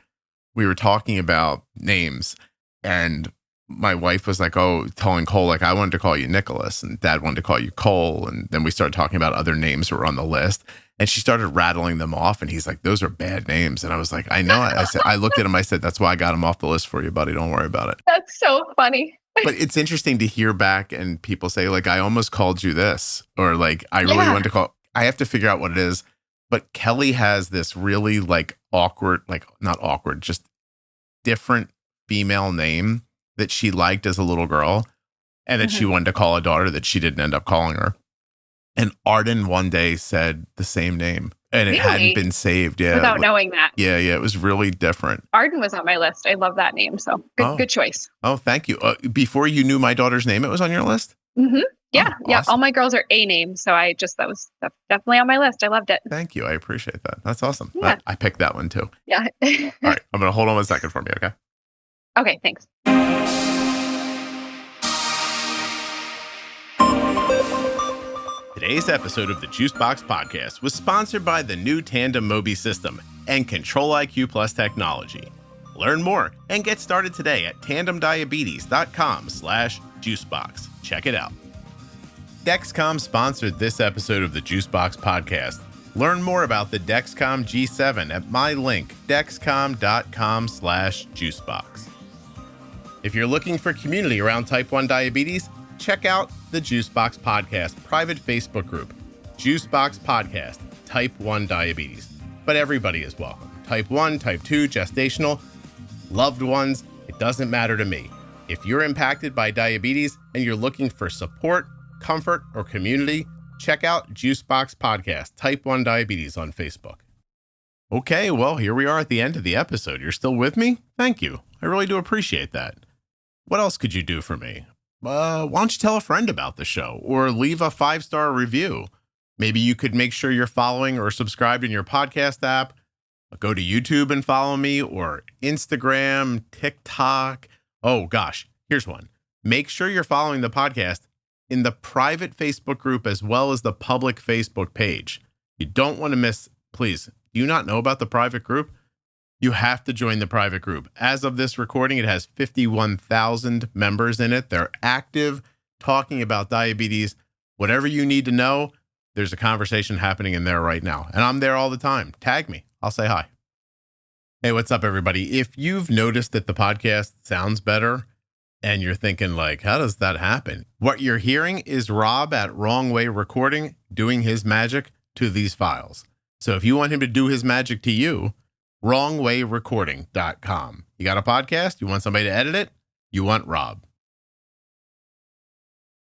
S1: we were talking about names and my wife was like, oh, telling Cole, like, I wanted to call you Nicholas and Dad wanted to call you Cole. And then we started talking about other names that were on the list and she started rattling them off. And he's like, those are bad names. And I was like, I know. I looked at him. I said, that's why I got him off the list for you, buddy. Don't worry about it.
S2: That's so funny.
S1: But it's interesting to hear back and people say, like, I almost called you this, or like, I really wanted to call. I have to figure out what it is. But Kelly has this really like awkward, like not awkward, just different female name that she liked as a little girl and that she wanted to call a daughter that she didn't end up calling her. And Arden one day said the same name and it hadn't been saved. Yeah.
S2: Without knowing that.
S1: Yeah. Yeah. It was really different.
S2: Arden was on my list. I love that name. So good choice.
S1: Oh, thank you. Before you knew my daughter's name, it was on your list?
S2: Mm-hmm. Yeah.
S1: Oh,
S2: yeah.
S1: awesome.
S2: All my girls are A names. So that was definitely on my list. I loved it.
S1: Thank you. I appreciate that. That's awesome.
S2: Yeah.
S1: I picked that one too.
S2: Yeah.
S1: All right. I'm going to hold on 1 second for me. Okay.
S2: Okay. Thanks.
S1: Today's episode of the Juicebox Podcast was sponsored by the new Tandem Mobi system and Control-IQ Plus technology. Learn more and get started today at tandemdiabetes.com/juicebox. Check it out. Dexcom sponsored this episode of the Juicebox Podcast. Learn more about the Dexcom G7 at my link, dexcom.com/juicebox. If you're looking for community around type 1 diabetes, check out the Juicebox Podcast private Facebook group, Juicebox Podcast, Type 1 Diabetes. But everybody is welcome. Type 1, Type 2, gestational, loved ones, it doesn't matter to me. If you're impacted by diabetes and you're looking for support, comfort, or community, check out Juicebox Podcast, Type 1 Diabetes on Facebook. Okay, well, here we are at the end of the episode. You're still with me? Thank you. I really do appreciate that. What else could you do for me? Why don't you tell a friend about the show or leave a 5-star review? Maybe you could make sure you're following or subscribed in your podcast app. Go to YouTube and follow me, or Instagram, TikTok. Oh gosh, here's one. Make sure you're following the podcast in the private Facebook group as well as the public Facebook page. You don't want to miss, please, do you not know about the private group? You have to join the private group. As of this recording, it has 51,000 members in it. They're active, talking about diabetes. Whatever you need to know, there's a conversation happening in there right now. And I'm there all the time. Tag me. I'll say hi. Hey, what's up, everybody? If you've noticed that the podcast sounds better and you're thinking like, how does that happen? What you're hearing is Rob at Wrong Way Recording doing his magic to these files. So if you want him to do his magic to you, wrongwayrecording.com. You got a podcast? You want somebody to edit it? You want Rob.